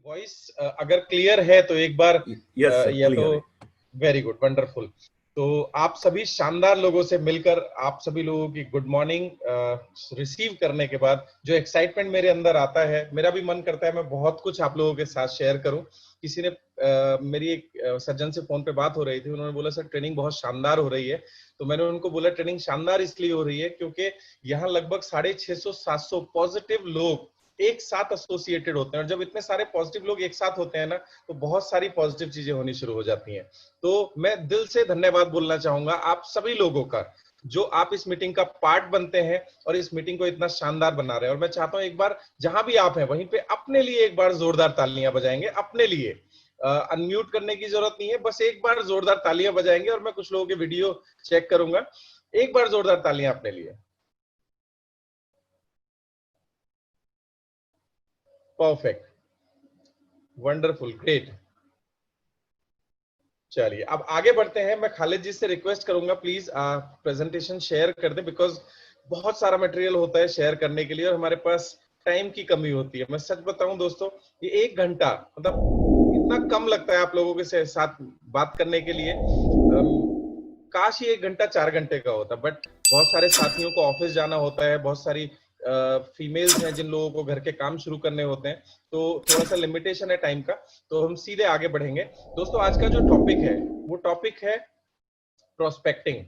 Voice अगर clear है तो एक बार यस सर, या तो वेरी गुड, वंडरफुल। तो आप सभी शानदार लोगों से मिलकर, आप सभी लोगों की गुड मॉर्निंग रिसीव करने के बाद जो एक्साइटमेंट मेरे अंदर आता है, मेरा भी मन करता है मैं बहुत कुछ आप लोगों के साथ शेयर करूं। किसी ने मेरी एक सज्जन से फोन पे बात हो रही थी, उन्होंने बोला सर ट्रेनिंग बहुत शानदार हो रही है। तो मैंने उनको बोला ट्रेनिंग शानदार इसलिए हो रही है क्योंकि यहाँ लगभग 650-700 पॉजिटिव लोग एक साथ एसोसिएटेड होते हैं, और जब इतने सारे पॉजिटिव लोग एक साथ होते हैं ना, तो बहुत सारी पॉजिटिव चीजें होनी शुरू हो जाती हैं। तो मैं दिल से धन्यवाद बोलना चाहूंगा आप सभी लोगों का, जो आप इस मीटिंग का पार्ट बनते हैं और इस मीटिंग को इतना शानदार बना रहे हैं। और मैं चाहता हूं एक बार जहां भी आप हैं वहीं पे अपने लिए एक बार जोरदार तालियां बजाएंगे। अपने लिए अनम्यूट करने की जरूरत नहीं है, बस एक बार जोरदार तालियां बजाएंगे और मैं कुछ लोगों के वीडियो चेक करूंगा। एक बार जोरदार तालियां अपने लिए। Perfect, wonderful, great. चलिए अब आगे बढ़ते हैं। मैं खालिद जी से रिक्वेस्ट करूंगा प्लीज प्रेजेंटेशन शेयर कर दे, बिकॉज बहुत सारा मटेरियल होता है शेयर करने के लिए और हमारे पास टाइम की कमी होती है। मैं सच बताऊं दोस्तों, ये 1 घंटा मतलब इतना कम लगता है आप लोगों के साथ बात करने के लिए। काश ये 1 घंटा 4 घंटे का होता, बट बहुत सारे साथियों को ऑफिस जाना होता है, बहुत सारी फीमेल्स हैं जिन लोगों को घर के काम शुरू करने होते हैं, तो थोड़ा सा लिमिटेशन है टाइम का। तो हम सीधे आगे बढ़ेंगे। दोस्तों आज का जो टॉपिक है वो टॉपिक है प्रोस्पेक्टिंग।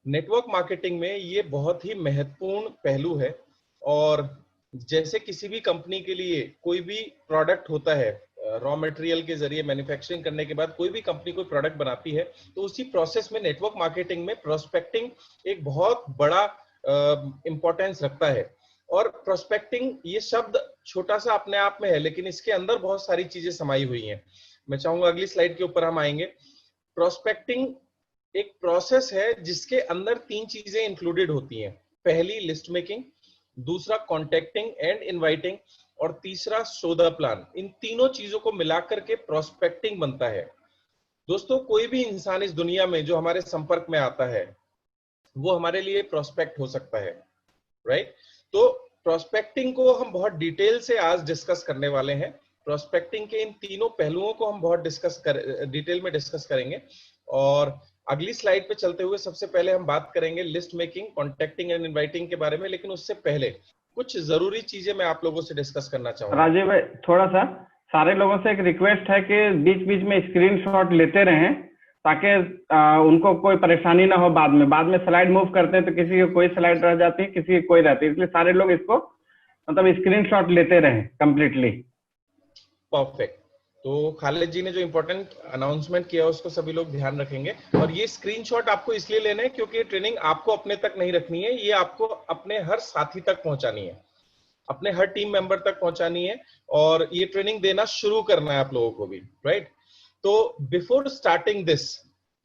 नेटवर्क मार्केटिंग में ये बहुत ही महत्वपूर्ण पहलू है, और जैसे किसी भी कंपनी के लिए कोई भी प्रोडक्ट होता है, रॉ मटेरियल के जरिए मैन्युफैक्चरिंग करने के बाद कोई भी कंपनी कोई प्रोडक्ट बनाती है, तो उसी प्रोसेस में नेटवर्क मार्केटिंग में प्रोस्पेक्टिंग एक बहुत बड़ा इंपॉर्टेंस रखता है। और प्रोस्पेक्टिंग ये शब्द छोटा सा अपने आप में है, लेकिन इसके अंदर बहुत सारी चीजें समाई हुई हैं। मैं चाहूंगा अगली स्लाइड के ऊपर हम आएंगे। प्रोस्पेक्टिंग एक प्रोसेस है जिसके अंदर 3 चीजें इंक्लूडेड होती हैं। पहली लिस्ट मेकिंग, दूसरा कॉन्टेक्टिंग एंड इनवाइटिंग, और तीसरा शो द प्लान। इन तीनों चीजों को मिलाकर के प्रोस्पेक्टिंग बनता है। दोस्तों कोई भी इंसान इस दुनिया में जो हमारे संपर्क में आता है वो हमारे लिए प्रोस्पेक्ट हो सकता है, राइट? तो प्रोस्पेक्टिंग को हम बहुत डिटेल से आज डिस्कस करने वाले हैं। प्रोस्पेक्टिंग के इन तीनों पहलुओं को हम बहुत डिटेल में डिस्कस करेंगे। और अगली स्लाइड पे चलते हुए सबसे पहले हम बात करेंगे list making, contacting and inviting के बारे में, लेकिन उससे पहले कुछ जरूरी चीजें मैं आप लोगों से डिस्कस करना चाहूंगा। राजीव भाई, थोड़ा सा सारे लोगों से एक रिक्वेस्ट है कि बीच बीच में स्क्रीनशॉट लेते रहें, ताकि उनको कोई परेशानी ना हो। बाद में स्लाइड मूव करते हैं तो किसी की कोई स्लाइड रह जाती है, किसी की कोई रहती है, इसलिए सारे लोग इसको मतलब स्क्रीनशॉट लेते रहें कंप्लीटली। परफेक्ट। तो खालिद जी ने जो इंपॉर्टेंट अनाउंसमेंट किया उसको सभी लोग ध्यान रखेंगे। और ये स्क्रीनशॉट आपको इसलिए लेना है क्योंकि ट्रेनिंग आपको अपने तक नहीं रखनी है, ये आपको अपने हर साथी तक पहुंचानी है, अपने हर टीम मेंबर तक पहुंचानी है, और ये ट्रेनिंग देना शुरू करना है आप लोगों को भी, राइट? तो बिफोर स्टार्टिंग दिस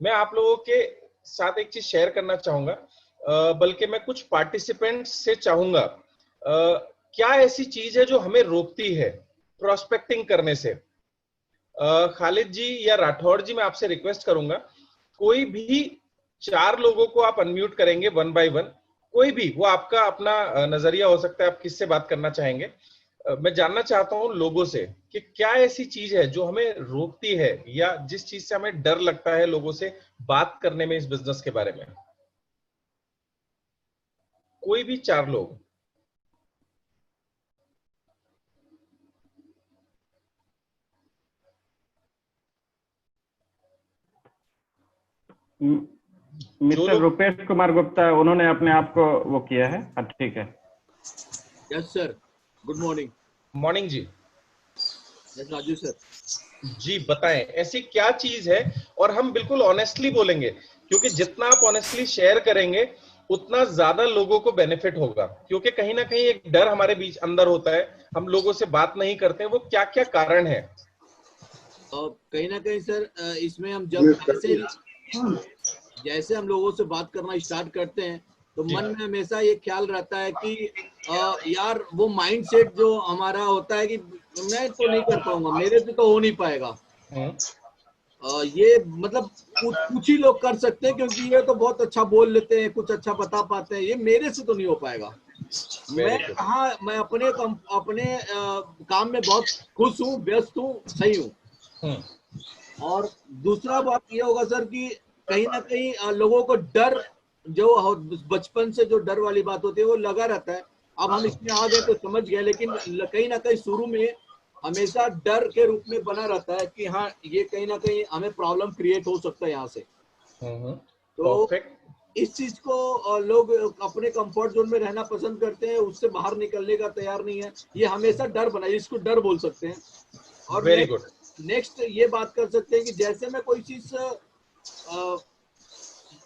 मैं आप लोगों के साथ एक चीज शेयर करना चाहूंगा, बल्कि मैं कुछ पार्टिसिपेंट्स से चाहूंगा, क्या ऐसी चीज है जो हमें रोकती है प्रोस्पेक्टिंग करने से? खालिद जी या राठौर जी, मैं आपसे रिक्वेस्ट करूंगा, कोई भी 4 लोगों को आप अनम्यूट करेंगे 1 बाय 1, कोई भी, वो आपका अपना नजरिया हो सकता है, आप किससे बात करना चाहेंगे। मैं जानना चाहता हूं लोगों से कि क्या ऐसी चीज है जो हमें रोकती है, या जिस चीज से हमें डर लगता है लोगों से बात करने में इस बिजनेस के बारे में। कोई भी 4 लोग। मिस्टर रुपेश कुमार गुप्ता, उन्होंने अपने आप को वो किया है। ठीक है। Yes sir, good morning. Morning जी। यस राजू सर जी बताएं ऐसी क्या चीज है, और हम बिल्कुल ऑनेस्टली बोलेंगे, क्योंकि जितना आप ऑनेस्टली शेयर करेंगे उतना ज्यादा लोगों को बेनिफिट होगा। क्योंकि कहीं ना कहीं एक डर हमारे बीच अंदर होता है, हम लोगों से बात नहीं करते। वो क्या क्या कारण है? कहीं ना कहीं सर, इसमें हम जब जैसे हम लोगों से बात करना स्टार्ट करते हैं तो मन में हमेशा ये ख्याल रहता है कि यार वो माइंडसेट जो हमारा होता है कि मैं तो नहीं कर पाऊंगा, मेरे से तो हो नहीं पाएगा। ये मतलब कुछ ही लोग कर सकते हैं क्योंकि ये तो बहुत अच्छा बोल लेते हैं, कुछ अच्छा बता पाते हैं, ये मेरे से तो नहीं हो पाएगा। मैं अपने काम में बहुत खुश हूँ, व्यस्त हूँ, सही हूँ। और दूसरा बात ये होगा सर कि कहीं ना कहीं लोगों को डर, जो बचपन से जो डर वाली बात होती है वो लगा रहता है। अब हम इसमें आ गए तो समझ गए, लेकिन कहीं ना कहीं शुरू में हमेशा डर के रूप में बना रहता है कि हाँ ये कहीं ना कहीं हमें प्रॉब्लम क्रिएट हो सकता है यहाँ से। तो इस चीज को लोग अपने कंफर्ट जोन में रहना पसंद करते हैं, उससे बाहर निकलने का तैयार नहीं है। ये हमेशा डर बना, इसको डर बोल सकते हैं। और वेरी गुड। नेक्स्ट ये बात कर सकते हैं कि जैसे मैं कोई चीज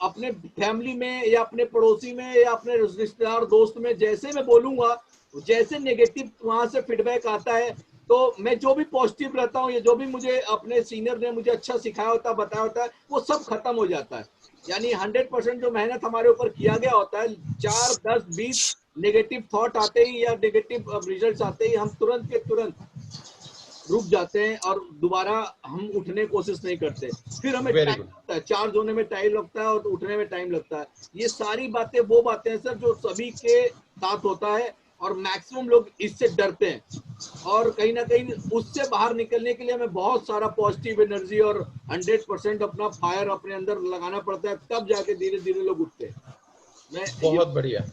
अपने फैमिली में या अपने पड़ोसी में या अपने रिश्तेदार दोस्त में जैसे मैं बोलूंगा, जैसे नेगेटिव वहां से फीडबैक आता है, तो मैं जो भी पॉजिटिव रहता हूँ, ये जो भी मुझे अपने सीनियर ने मुझे अच्छा सिखाया होता है, बताया होता है, वो सब खत्म हो जाता है। यानी 100% जो मेहनत हमारे ऊपर किया गया होता है, 4, 10, 20 नेगेटिव थॉट आते ही या नेगेटिव रिजल्ट्स आते ही हम तुरंत के तुरंत रुक जाते हैं और दोबारा हम उठने की कोशिश नहीं करते। फिर हमें टाइम लगता है, चार्ज होने में टाइम लगता है और उठने में टाइम लगता है। ये सारी बातें वो बातें हैं सर जो सभी के साथ होता है और मैक्सिमम लोग इससे डरते हैं। और कहीं ना कहीं उससे बाहर निकलने के लिए हमें बहुत सारा पॉजिटिव एनर्जी और 100% अपना फायर अपने अंदर लगाना पड़ता है, तब जाके धीरे धीरे लोग उठते हैं। बहुत बढ़िया,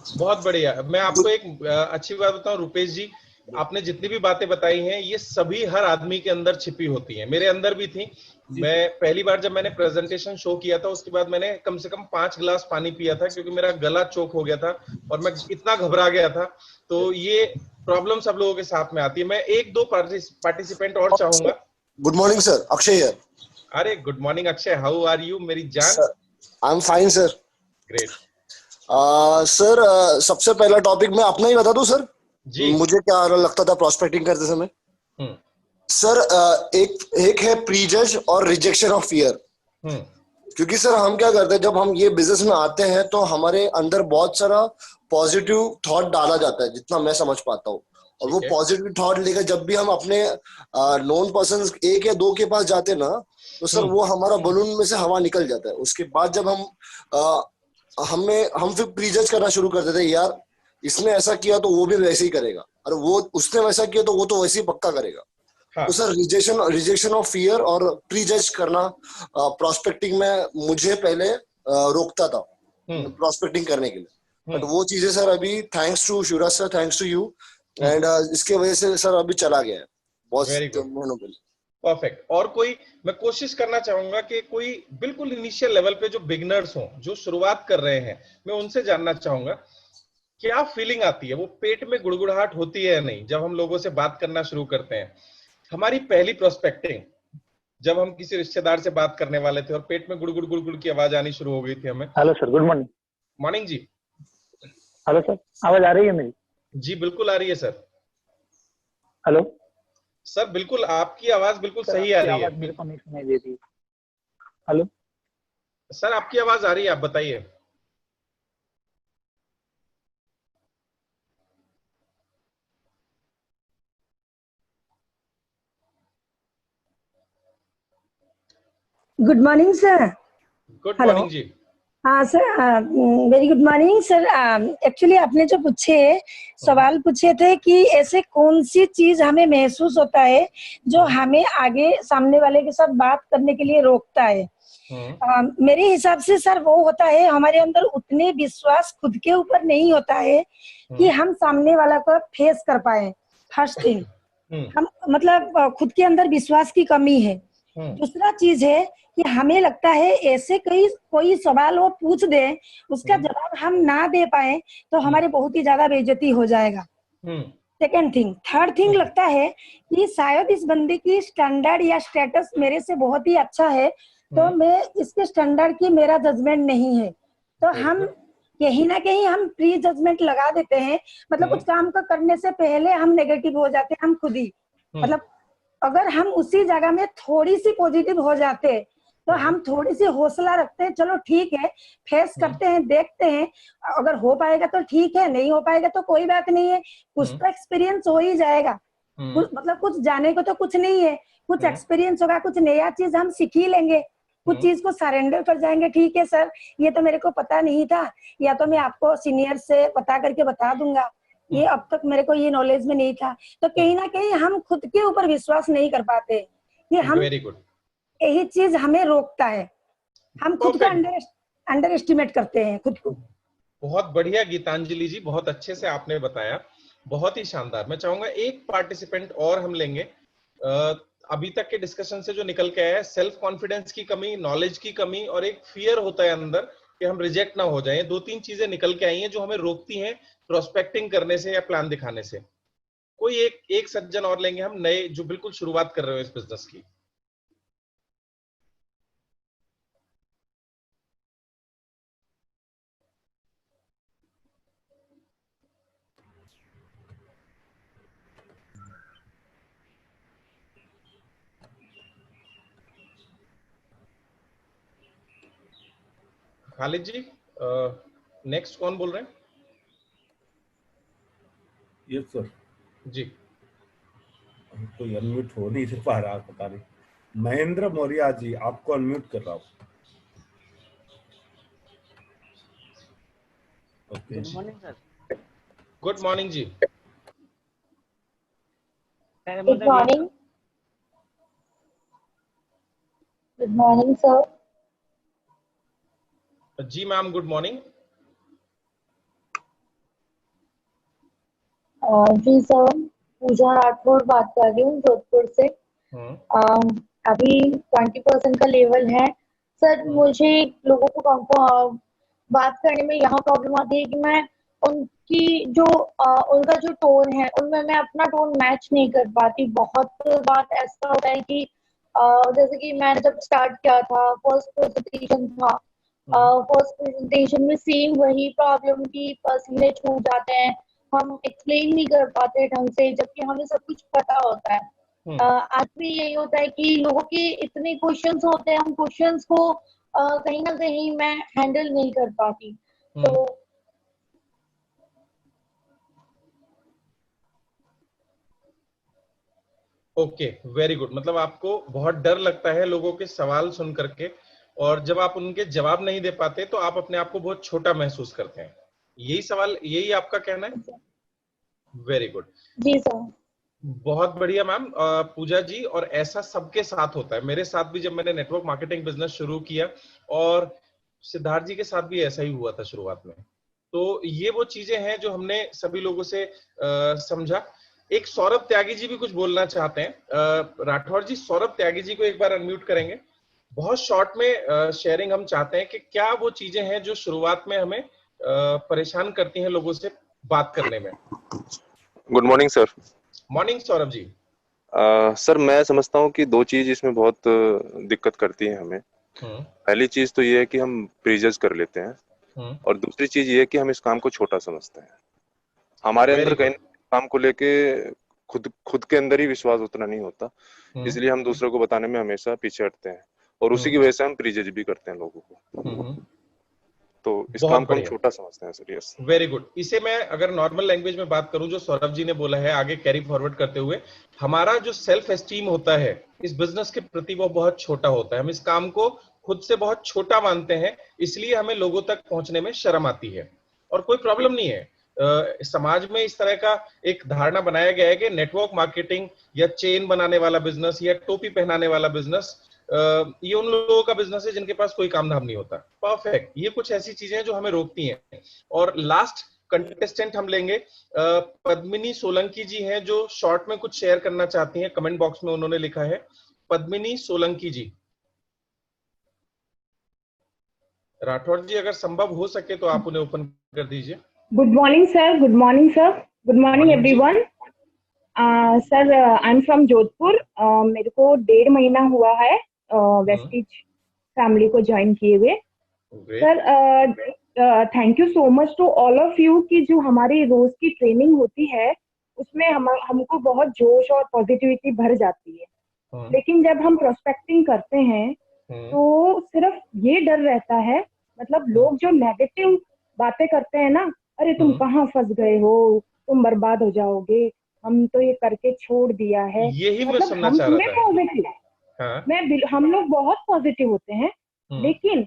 बहुत बढ़िया। मैं आपको एक अच्छी बात बताऊं रुपेश जी, आपने जितनी भी बातें बताई हैं ये सभी हर आदमी के अंदर छिपी होती हैं, मेरे अंदर भी थी। मैं पहली बार जब मैंने प्रेजेंटेशन शो किया था उसके बाद मैंने कम से कम 5 गिलास पानी पिया था, क्योंकि मेरा गला चोक हो गया था और मैं इतना घबरा गया था। तो ये प्रॉब्लम सब लोगों के साथ में आती है। मैं 1-2 पार्टिसिपेंट और चाहूंगा। Good morning sir, Akshay here. अरे good morning Akshay, how are you मेरी जान? I am fine sir. Great. Sir सबसे पहला टॉपिक मैं अपना ही बता दूं सर जी। मुझे क्या लगता था प्रोस्पेक्टिंग करते समय। सर एक है प्रीजज और रिजेक्शन ऑफ फियर। क्योंकि सर हम क्या करते हैं, जब हम ये बिजनेस में आते हैं तो हमारे अंदर बहुत सारा पॉजिटिव थॉट डाला जाता है, जितना मैं समझ पाता हूँ। और वो पॉजिटिव थॉट लेकर जब भी हम अपने नोन पर्सन 1 या 2 के पास जाते ना, तो सर वो हमारा बलून में से हवा निकल जाता है। उसके बाद जब हम फिर प्रीजज करना शुरू कर देते हैं, यार इसने ऐसा किया तो वो भी वैसे ही करेगा, और वो उसने वैसा किया तो वो तो वैसे ही पक्का करेगा। हाँ। तो सर रिजेक्शन ऑफ फियर और प्रीजज करना प्रोस्पेक्टिंग में मुझे पहले रोकता था प्रोस्पेक्टिंग करने के लिए। बट वो चीजें सर अभी thanks to Shivraj sir, thanks to you, and इसके वजह से सर अभी चला गया है बहुत महीनों पहले। परफेक्ट। और कोई, मैं कोशिश करना चाहूंगा कि कोई बिल्कुल इनिशियल लेवल पे जो बिगनर्स हों, जो शुरुआत कर रहे हैं, मैं उनसे जानना चाहूंगा क्या फीलिंग आती है, वो पेट में गुड़गुड़ाहट होती है या नहीं जब हम लोगों से बात करना शुरू करते हैं? हमारी पहली प्रोस्पेक्टिंग जब हम किसी रिश्तेदार से बात करने वाले थे और पेट में गुड़गुड़ गुड़गुड़ की आवाज आनी शुरू हो गई थी हमें। Hello sir, good morning. Morning जी। हेलो सर, आवाज आ रही है मेरी? जी बिल्कुल आ रही है सर। हेलो सर, बिल्कुल आपकी आवाज बिल्कुल सही आ रही है। मेरे को नहीं सुनाई दे रही। हेलो सर, आपकी आवाज आ रही है, आप बताइए। Good morning sir. Good morning जी। हाँ sir, very good morning sir. Actually आपने जो सवाल पूछे थे कि ऐसे कौन सी चीज हमें महसूस होता है जो हमें आगे सामने वाले के साथ बात करने के लिए रोकता है। मेरे हिसाब से सर वो होता है, हमारे अंदर उतने विश्वास खुद के ऊपर नहीं होता है कि हम सामने वाला को फेस कर पाए। फर्स्ट थिंग, हम मतलब खुद के अंदर विश्वास की कमी है। दूसरा चीज है कि हमें लगता है ऐसे कोई सवाल वो पूछ दे, उसका जवाब हम ना दे पाए तो हमारे बहुत ही ज्यादा बेइज्जती हो जाएगा। Second thing. थर्ड थिंग लगता है कि शायद इस बंदे की स्टैंडर्ड या स्टेटस मेरे से बहुत ही अच्छा है, तो मैं इसके स्टैंडर्ड की मेरा जजमेंट नहीं है, तो हम कहीं ना कहीं हम प्री जजमेंट लगा देते हैं। मतलब कुछ काम को करने से पहले हम नेगेटिव हो जाते हैं हम खुद ही। मतलब अगर हम उसी जगह में थोड़ी सी पॉजिटिव हो जाते तो हम थोड़ी सी हौसला रखते हैं, चलो ठीक है फेस करते हैं, देखते हैं, अगर हो पाएगा तो ठीक है, नहीं हो पाएगा तो कोई बात नहीं है, कुछ तो एक्सपीरियंस हो ही जाएगा। मतलब कुछ जाने को तो कुछ नहीं है, कुछ एक्सपीरियंस होगा, कुछ नया चीज हम सीख ही लेंगे। कुछ चीज को सरेंडर कर जाएंगे, ठीक है सर ये तो मेरे को पता नहीं था, या तो मैं आपको सीनियर से पता करके बता दूंगा, ये अब तक मेरे को ये नॉलेज में नहीं था। तो कहीं ना कहीं हम खुद के ऊपर विश्वास नहीं कर पाते, ये हम वेरी गुड, यही चीज हमें रोकता है, हम खुद का अंडर एस्टिमेट करते हैं खुद को। बहुत बढ़िया गीतांजलि जी, बहुत अच्छे से आपने बताया, बहुत ही शानदार। मैं चाहूंगा एक पार्टिसिपेंट और हम लेंगे। अभी तक के डिस्कशन से जो निकल के आया है, सेल्फ कॉन्फिडेंस की कमी, नॉलेज की कमी और एक फियर होता है अंदर कि हम रिजेक्ट ना हो जाएं, 2-3 चीजें निकल के आई हैं जो हमें रोकती हैं प्रोस्पेक्टिंग करने से या प्लान दिखाने से। कोई एक सज्जन और लेंगे हम, नए जो बिल्कुल शुरुआत कर रहे हो इस बिजनेस की। खालिद जी, नेक्स्ट कौन बोल रहे हैं? यस सर जी। तो अनम्यूट हो नहीं पा रहा, पता नहीं। महेंद्र मौर्य जी, आपको अनम्यूट कर रहा हूँ। Good morning sir. Good morning जी। Good morning. Good morning sir. जी मैम, गुड मॉर्निंग। जी सर, पूजा राठौर बात कर रही हूँ जोधपुर से। अभी 20% का लेवल है सर। मुझे लोगों को बात करने में यहाँ प्रॉब्लम आती है कि मैं उनकी जो उनका जो टोन है उनमें मैं अपना टोन मैच नहीं कर पाती। बहुत बात ऐसा होता है कि जैसे कि मैंने जब स्टार्ट किया था, फर्स्ट प्रेजेंटेशन था, फर्स्ट प्रेजेंटेशन में सेम वही प्रॉब्लम की पसीने छूट जाते हैं, हम एक्सप्लेन नहीं कर पाते ढंग से, जबकि हमें सब कुछ पता होता है। आज भी यही होता है कि लोगों के इतने क्वेश्चंस होते हैं, हम क्वेश्चंस को कहीं ना कहीं मैं हैंडल नहीं कर पाती। तो ओके, वेरी गुड। मतलब आपको बहुत डर लगता है लोगों के सवाल सुन करके, और जब आप उनके जवाब नहीं दे पाते तो आप अपने आप को बहुत छोटा महसूस करते हैं। यही आपका कहना है? वेरी गुड जी सर। बहुत बढ़िया मैम। पूजा जी, और ऐसा सबके साथ होता है, मेरे साथ भी जब मैंने नेटवर्क मार्केटिंग बिजनेस शुरू किया, और सिद्धार्थ जी के साथ भी ऐसा ही हुआ था शुरुआत में। तो ये वो चीजें हैं जो हमने सभी लोगों से समझा। एक सौरभ त्यागी जी भी कुछ बोलना चाहते हैं। राठौर जी, सौरभ त्यागी जी को एक बार अनम्यूट करेंगे। बहुत शॉर्ट में शेयरिंग हम चाहते हैं कि क्या वो चीजें हैं जो शुरुआत में हमें परेशान करती हैं लोगों से बात करने में। Good morning sir. Morning Saurabh ji. Sir मैं समझता हूँ कि दो चीज इसमें बहुत दिक्कत करती है हमें। पहली चीज तो ये है कि हम प्रीजज कर लेते हैं, और दूसरी चीज ये है कि हम इस काम को छोटा समझते हैं। हमारे अंदर कहीं काम को लेके खुद के अंदर ही विश्वास उतना नहीं होता, इसलिए हम दूसरों को बताने में हमेशा पीछे हटते हैं, और उसी की वजह से हम प्रीजज भी करते हैं लोगों को। तो इस काम को हम छोटा समझते हैं सर। Yes, very good. इसे मैं अगर नॉर्मल लैंग्वेज में बात करूं जो सौरभ जी ने बोला है, आगे कैरी फॉरवर्ड करते हुए, हमारा जो सेल्फ एस्टीम होता है इस बिजनेस के प्रति वो बहुत छोटा होता है। हम इस काम को खुद से बहुत छोटा मानते हैं, इसलिए हमें लोगों तक पहुंचने में शर्म आती है। और कोई प्रॉब्लम नहीं है। समाज में इस तरह का एक धारणा बनाया गया है कि नेटवर्क मार्केटिंग या चेन बनाने वाला बिजनेस या टोपी पहनाने वाला बिजनेस ये उन लोगों का बिजनेस है जिनके पास कोई काम धाम नहीं होता। परफेक्ट। ये कुछ ऐसी चीजें हैं जो हमें रोकती हैं। और लास्ट कंटेस्टेंट हम लेंगे, पद्मिनी सोलंकी जी हैं, जो शॉर्ट में कुछ शेयर करना चाहती हैं। कमेंट बॉक्स में उन्होंने लिखा है, पद्मिनी सोलंकी जी। राठौर जी, अगर संभव हो सके तो आप उन्हें ओपन कर दीजिए। Good morning sir. Good morning sir. Good morning everyone. Sir I am from Jodhpur. मेरे को 1.5 महीना हुआ है वेस्टिज फैमिली को ज्वाइन किए हुए। Sir thank you so much to all of you कि जो हमारी रोज की ट्रेनिंग होती है उसमें हमको बहुत जोश और पॉजिटिविटी भर जाती है। लेकिन जब हम प्रोस्पेक्टिंग करते हैं तो सिर्फ ये डर रहता है, मतलब लोग जो नेगेटिव बातें करते हैं ना, अरे तुम कहाँ फंस गए हो, तुम बर्बाद हो जाओगे, हम तो ये करके छोड़ दिया है, यही मतलब मैं सुनना चाह रहा था। पॉजिटिव हम लोग बहुत पॉजिटिव होते हैं, लेकिन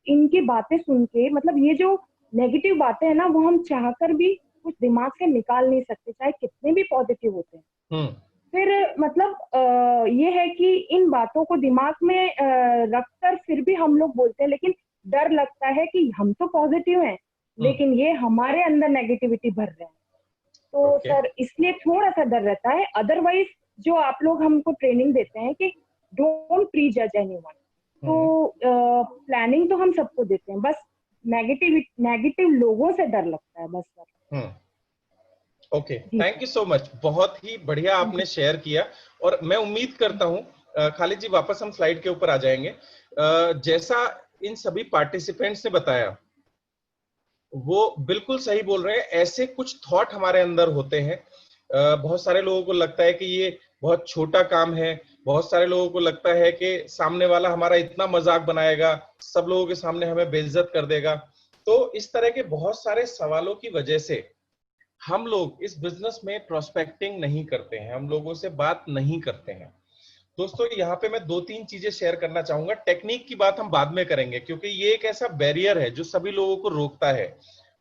इनकी बातें सुन के, मतलब ये जो नेगेटिव बातें है ना, वो हम चाहकर भी कुछ दिमाग से निकाल नहीं सकते, चाहे कितने भी पॉजिटिव होते हैं। फिर मतलब ये है कि इन बातों को दिमाग में रखकर फिर भी हम लोग बोलते हैं, लेकिन डर लगता है कि हम तो पॉजिटिव हैं, लेकिन ये हमारे अंदर नेगेटिविटी भर रहे हैं। तो सर इसलिए थोड़ा सा डर रहता है। अदरवाइज जो आप लोग हमको ट्रेनिंग देते हैं कि डोंट प्री जज एनीवन, तो प्लानिंग तो हम सबको देते हैं, बस नेगेटिव लोगों से डर लगता है बस sir. Okay, thank you so much, बहुत ही बढ़िया आपने शेयर किया। और मैं उम्मीद करता हूं खालिद जी, वापस हम स्लाइड के ऊपर आ जाएंगे। जैसा इन सभी पार्टिसिपेंट्स ने बताया वो बिल्कुल सही बोल रहे हैं। ऐसे कुछ थॉट हमारे अंदर होते हैं। बहुत सारे लोगों को लगता है कि ये बहुत छोटा काम है, बहुत सारे लोगों को लगता है कि सामने वाला हमारा इतना मजाक बनाएगा, सब लोगों के सामने हमें बेइज्जत कर देगा। तो इस तरह के बहुत सारे सवालों की वजह से हम लोग इस बिजनेस में प्रोस्पेक्टिंग नहीं करते हैं, हम लोगों से बात नहीं करते हैं। दोस्तों यहाँ पे मैं 2-3 चीजें शेयर करना चाहूंगा। टेक्निक की बात हम बाद में करेंगे, क्योंकि ये एक ऐसा बैरियर है जो सभी लोगों को रोकता है।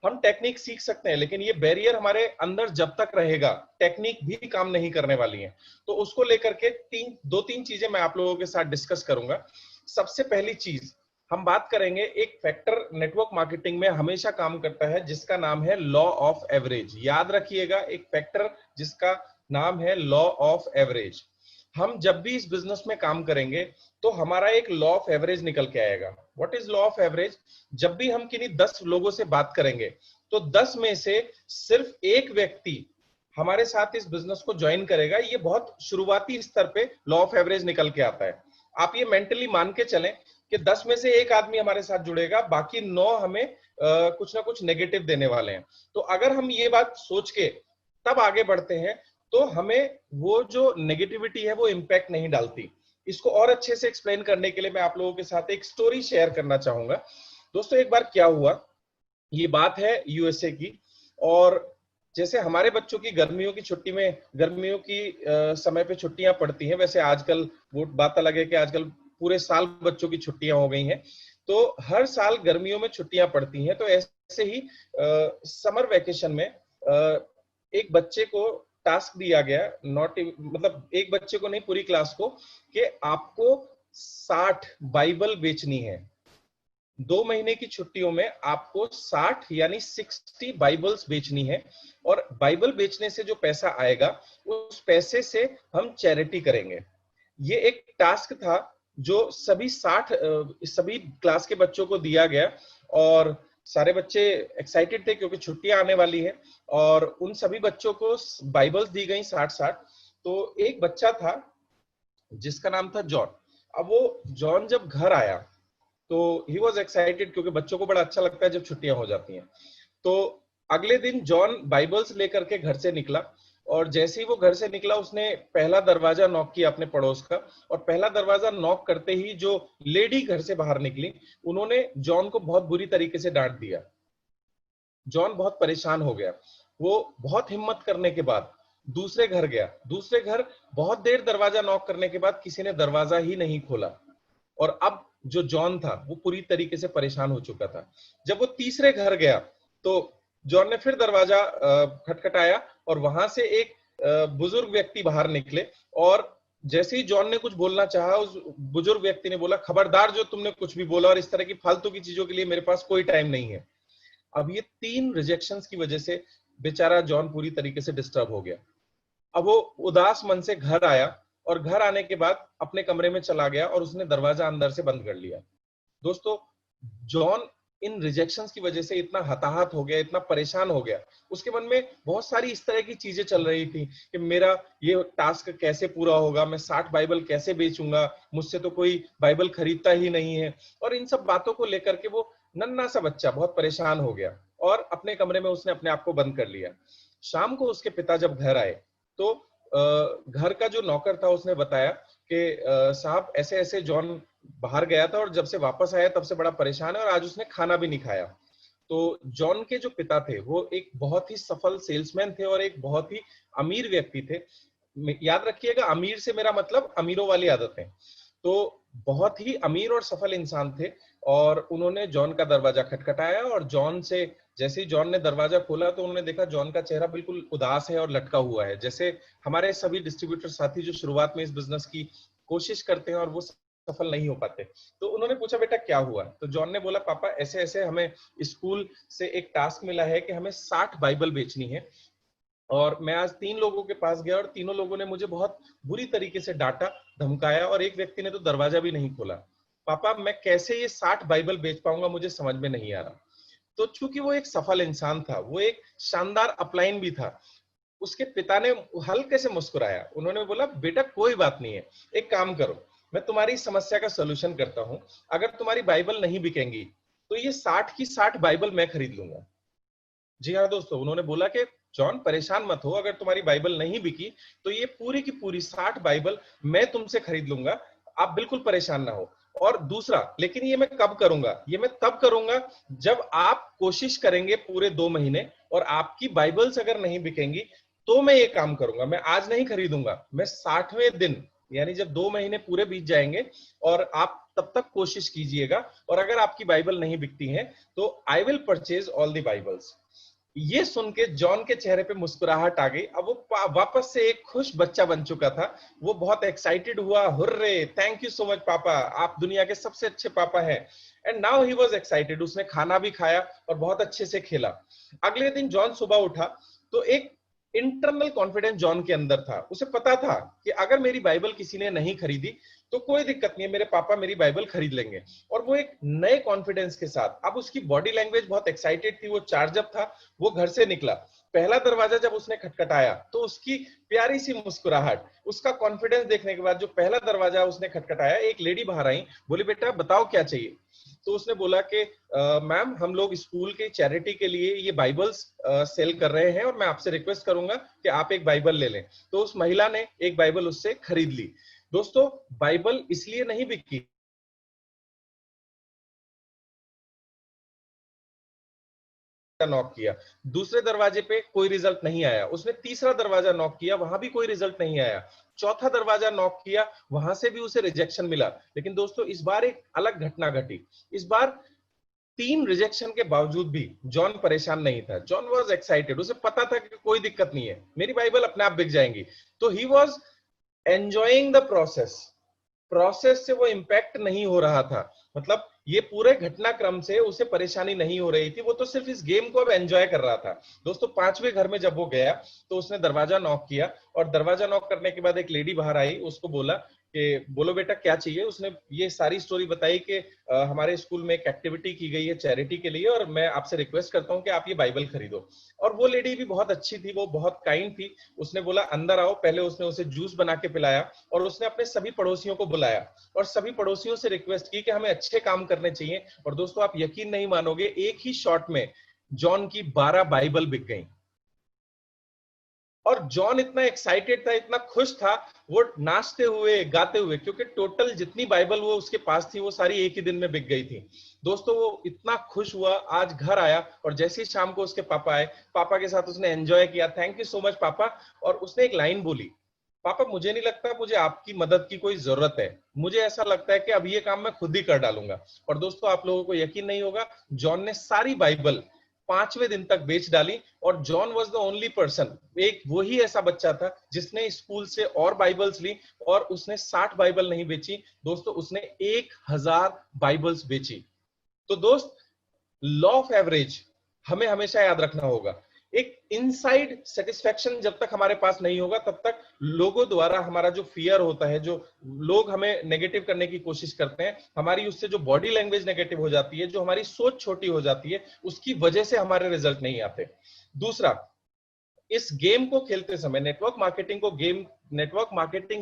हम टेक्निक सीख सकते हैं, लेकिन ये बैरियर हमारे अंदर जब तक रहेगा, टेक्निक भी काम नहीं करने वाली है। तो उसको लेकर के 2-3 चीजें मैं आप लोगों के साथ डिस्कस करूंगा। सबसे पहली चीज हम बात करेंगे, एक फैक्टर नेटवर्क मार्केटिंग में हमेशा काम करता है जिसका नाम है लॉ ऑफ एवरेज। याद रखिएगा, एक फैक्टर जिसका नाम है लॉ ऑफ एवरेज। हम जब भी इस बिजनेस में काम करेंगे तो हमारा एक लॉ ऑफ एवरेज निकल के आएगा। What is law of average? जब भी हम किन्हीं 10 लोगों से बात करेंगे तो 10 में से सिर्फ एक व्यक्ति हमारे साथ इस बिजनेस को ज्वाइन करेगा। ये बहुत शुरुआती स्तर पे लॉ ऑफ एवरेज निकल के आता है। आप ये मेंटली मान के चलें कि 10 में से एक आदमी हमारे साथ जुड़ेगा, बाकी 9 हमें कुछ ना कुछ नेगेटिव देने वाले हैं। तो अगर हम ये बात सोच के तब आगे बढ़ते हैं तो हमें वो जो नेगेटिविटी है वो इम्पैक्ट नहीं डालती। इसको और अच्छे से एक्सप्लेन करने के लिए मैं आप लोगों के साथ एक स्टोरी शेयर करना चाहूंगा। दोस्तों एक बार क्या हुआ, ये बात है यूएसए की, और जैसे हमारे बच्चों की गर्मियों की छुट्टी में, गर्मियों की समय पे छुट्टियां पड़ती हैं, वैसे आजकल वो बात अलग है कि आजकल पूरे साल बच्चों की छुट्टियां हो गई हैं, तो हर साल गर्मियों में छुट्टियां पड़ती हैं। तो ऐसे ही समर वेकेशन में एक बच्चे को टास्क दिया गया, मतलब एक बच्चे को नहीं, पूरी क्लास को, कि आपको 60 बाइबल बेचनी है। 2 महीने की छुट्टियों में आपको 60 यानी 60 बाइबल्स बेचनी है, और बाइबल बेचने से जो पैसा आएगा उस पैसे से हम चैरिटी करेंगे। ये एक टास्क था जो सभी क्लास के बच्चों को दिया गया, और सारे बच्चे एक्साइटेड थे क्योंकि छुट्टियां आने वाली है, और उन सभी बच्चों को बाइबल्स दी गई 60-60। तो एक बच्चा था जिसका नाम था जॉन। अब वो जॉन जब घर आया तो ही वॉज एक्साइटेड, क्योंकि बच्चों को बड़ा अच्छा लगता है जब छुट्टियां हो जाती हैं। तो अगले दिन जॉन बाइबल्स लेकर के घर से निकला, और जैसे ही वो घर से निकला उसने पहला दरवाजा नॉक किया अपने पड़ोस का, और पहला दरवाजा नॉक करते ही जो लेडी घर से बाहर निकली उन्होंने जॉन को बहुत बुरी तरीके से डांट दिया। जॉन बहुत परेशान हो गया। वो बहुत हिम्मत करने के बाद दूसरे घर गया। दूसरे घर बहुत देर दरवाजा नॉक करने के बाद किसी ने दरवाजा ही नहीं खोला, और अब जो जॉन था वो पूरी तरीके से परेशान हो चुका था। जब वो तीसरे घर गया तो जॉन ने फिर दरवाजा खटखटाया, और वहां से एक बुजुर्ग व्यक्ति बाहर निकले, और जैसे ही जॉन ने कुछ बोलना चाहा उस बुजुर्ग व्यक्ति ने बोला, खबरदार जो तुमने कुछ भी बोला, और इस तरह की फालतू की चीजों के लिए मेरे पास कोई टाइम नहीं है। अब ये 3 रिजेक्शंस की वजह से बेचारा जॉन पूरी तरीके से डिस्टर्ब हो गया। अब वो उदास मन से घर आया, और घर आने के बाद अपने कमरे में चला गया और उसने दरवाजा अंदर से बंद कर लिया। दोस्तों जॉन इन रिजेक्शंस की वजह से इतना हताहत हो गया, इतना परेशान हो गया। उसके मन में बहुत सारी इस तरह की चीजें चल रही थी कि मेरा ये टास्क कैसे पूरा होगा, मैं 60 बाइबल कैसे बेचूंगा, मुझसे तो कोई बाइबल खरीदता ही नहीं है। और इन सब बातों को लेकर के वो नन्हा सा बच्चा बहुत परेशान हो गया, और अपने कमरे में उसने अपने आप को बंद कर लिया। शाम को उसके पिता जब घर आए तो घर का जो नौकर था उसने बताया कि साहब ऐसे ऐसे जॉन बाहर गया था, और जब से वापस आया तब से बड़ा परेशान है, और आज उसने खाना भी नहीं खाया। तो जॉन के जो पिता थे वो एक बहुत ही सफल सेल्समैन थे और एक बहुत ही अमीर व्यक्ति थे। याद रखिएगा, अमीर से मेरा मतलब अमीरों वाली आदतें। तो बहुत ही अमीर और सफल इंसान थे और उन्होंने जॉन का दरवाजा खटखटाया और जॉन से जैसे ही जॉन ने दरवाजा खोला तो उन्होंने देखा जॉन का चेहरा बिल्कुल उदास है और लटका हुआ है। जैसे हमारे सभी डिस्ट्रीब्यूटर साथी जो शुरुआत में इस बिजनेस की कोशिश करते हैं और वो सफल नहीं हो पाते। तो उन्होंने पूछा बेटा क्या हुआ? तो जॉन ने बोला पापा ऐसे ऐसे हमें स्कूल से एक टास्क मिला है कि हमें 60 बाइबल बेचनी है और मैं आज 3 लोगों के पास गया और तीनों लोगों ने मुझे बहुत बुरी तरीके से डांटा, धमकाया और एक व्यक्ति ने तो दरवाजा भी नहीं खोला। पापा मैं कैसे ये 60 बाइबल बेच पाऊंगा, मुझे समझ में नहीं आ रहा। तो चूंकि वो एक सफल इंसान था, वो एक शानदार अपलाइन भी था, उसके पिता ने हल्के से मुस्कुराया। उन्होंने बोला बेटा कोई बात नहीं है, एक काम करो, मैं तुम्हारी समस्या का सोल्यूशन करता हूं। अगर तुम्हारी बाइबल नहीं बिकेंगी तो ये 60 की 60 बाइबल मैं खरीद लूंगा। जी हाँ दोस्तों, उन्होंने बोला कि जॉन परेशान मत हो, अगर तुम्हारी बाइबल नहीं बिकी तो ये पूरी की पूरी 60 बाइबल मैं तुमसे खरीद लूंगा, आप बिल्कुल परेशान ना हो। और दूसरा, लेकिन ये मैं कब करूंगा? ये मैं तब करूंगा जब आप कोशिश करेंगे पूरे 2 महीने और आपकी बाइबल्स अगर नहीं बिकेंगी तो मैं ये काम करूंगा। मैं आज नहीं खरीदूंगा, मैं 60वें दिन यानी जब 2 महीने पूरे बीत जाएंगे और आप तब तक कोशिश कीजिएगा और अगर आपकी बाइबल नहीं बिकती है तो I will purchase all the Bibles. ये सुन के जॉन के चेहरे पे मुस्कुराहट आ गई। अब वो वापस से एक खुश बच्चा बन चुका था। वो बहुत एक्साइटेड हुआ, hurray, thank you so much पापा, आप दुनिया के सबसे अच्छे पापा हैं। And now he was excited. उसने खाना भी खाया और बहुत अच्छे से खेला। अगले दिन जॉन सुबह उठा तो एक इंटरनल कॉन्फिडेंस जॉन के अंदर था। उसे पता था कि अगर मेरी बाइबल किसी ने नहीं खरीदी तो कोई दिक्कत नहीं है, मेरे पापा मेरी बाइबल खरीद लेंगे। और वो एक नए कॉन्फिडेंस के साथ, अब उसकी बॉडी लैंग्वेज बहुत एक्साइटेड थी, वो चार्ज अप था। वो घर से निकला, पहला दरवाजा जब उसने खटखटाया तो उसकी प्यारी सी मुस्कुराहट, उसका कॉन्फिडेंस देखने के बाद जो पहला दरवाजा उसने खटखटाया, एक लेडी बाहर आई, बोली बेटा बताओ क्या चाहिए। तो उसने बोला कि मैम हम लोग स्कूल के चैरिटी के लिए ये बाइबल्स सेल कर रहे हैं और मैं आपसे रिक्वेस्ट करूंगा कि आप एक बाइबल ले लें। तो उस महिला ने एक बाइबल उससे खरीद ली। दोस्तों बाइबल इसलिए नहीं बिकी, नॉक किया, दूसरे दरवाजे पे कोई रिजल्ट नहीं आया, उसने तीसरा दरवाजा नॉक किया, वहां भी कोई रिजल्ट नहीं आया, चौथा दरवाजा नॉक किया, वहां से भी उसे रिजेक्शन मिला। लेकिन दोस्तों इस बार एक अलग घटना घटी। इस बार 3 रिजेक्शन के बावजूद भी जॉन परेशान नहीं था। जॉन वाज एक्साइटेड, उसे पता था कि कोई दिक्कत नहीं है, मेरी बाइबल अपने आप बिक जाएंगी। तो he was enjoying the process से वो इंपैक्ट नहीं हो रहा था। मतलब ये पूरे घटनाक्रम से उसे परेशानी नहीं हो रही थी, वो तो सिर्फ इस गेम को अब एंजॉय कर रहा था। दोस्तों 5वें घर में जब वो गया तो उसने दरवाजा नॉक किया और दरवाजा नॉक करने के बाद एक लेडी बाहर आई, उसको बोला कि बोलो बेटा क्या चाहिए। उसने ये सारी स्टोरी बताई कि हमारे स्कूल में एक एक्टिविटी की गई है चैरिटी के लिए और मैं आपसे रिक्वेस्ट करता हूं कि आप ये बाइबल खरीदो। और वो लेडी भी बहुत अच्छी थी, वो बहुत काइंड थी। उसने बोला अंदर आओ। पहले उसने उसे जूस बना के पिलाया और उसने अपने सभी पड़ोसियों को बुलाया और सभी पड़ोसियों से रिक्वेस्ट की कि हमें अच्छे काम करने चाहिए। और दोस्तों आप यकीन नहीं मानोगे, एक ही शॉट में जॉन की 12 बाइबल बिक गई। और जॉन इतना एक्साइटेड था, इतना खुश था, वो नाचते हुए गाते हुए, क्योंकि टोटल जितनी बाइबल वो उसके पास थी वो सारी एक ही दिन में बिक गई थी। दोस्तों वो इतना खुश हुआ, आज घर आया और जैसे ही शाम को उसके पापा आए, पापा के साथ उसने एंजॉय किया, थैंक यू सो मच पापा। और उसने एक लाइन बोली, पापा मुझे नहीं लगता मुझे आपकी मदद की कोई जरूरत है, मुझे ऐसा लगता है कि अब ये काम मैं खुद ही कर डालूंगा। और दोस्तों आप लोगों को यकीन नहीं होगा, जॉन ने सारी बाइबल 5वें दिन तक बेच डाली। और John was the only person, एक वही ऐसा बच्चा था जिसने स्कूल से और बाइबल्स ली और उसने 60 बाइबल नहीं बेची दोस्तों, उसने 1000 बाइबल्स बेची। तो दोस्त लॉ ऑफ एवरेज हमें हमेशा याद रखना होगा। एक इनसाइड सेटिस्फेक्शन जब तक हमारे पास नहीं होगा तब तक लोगों द्वारा हमारा जो फियर होता है, जो लोग हमें नेगेटिव करने की कोशिश करते हैं, हमारी उससे जो बॉडी लैंग्वेज नेगेटिव हो जाती है, जो हमारी सोच छोटी हो जाती है, उसकी वजह से हमारे रिजल्ट नहीं आते। दूसरा, इस गेम को खेलते समय, नेटवर्क मार्केटिंग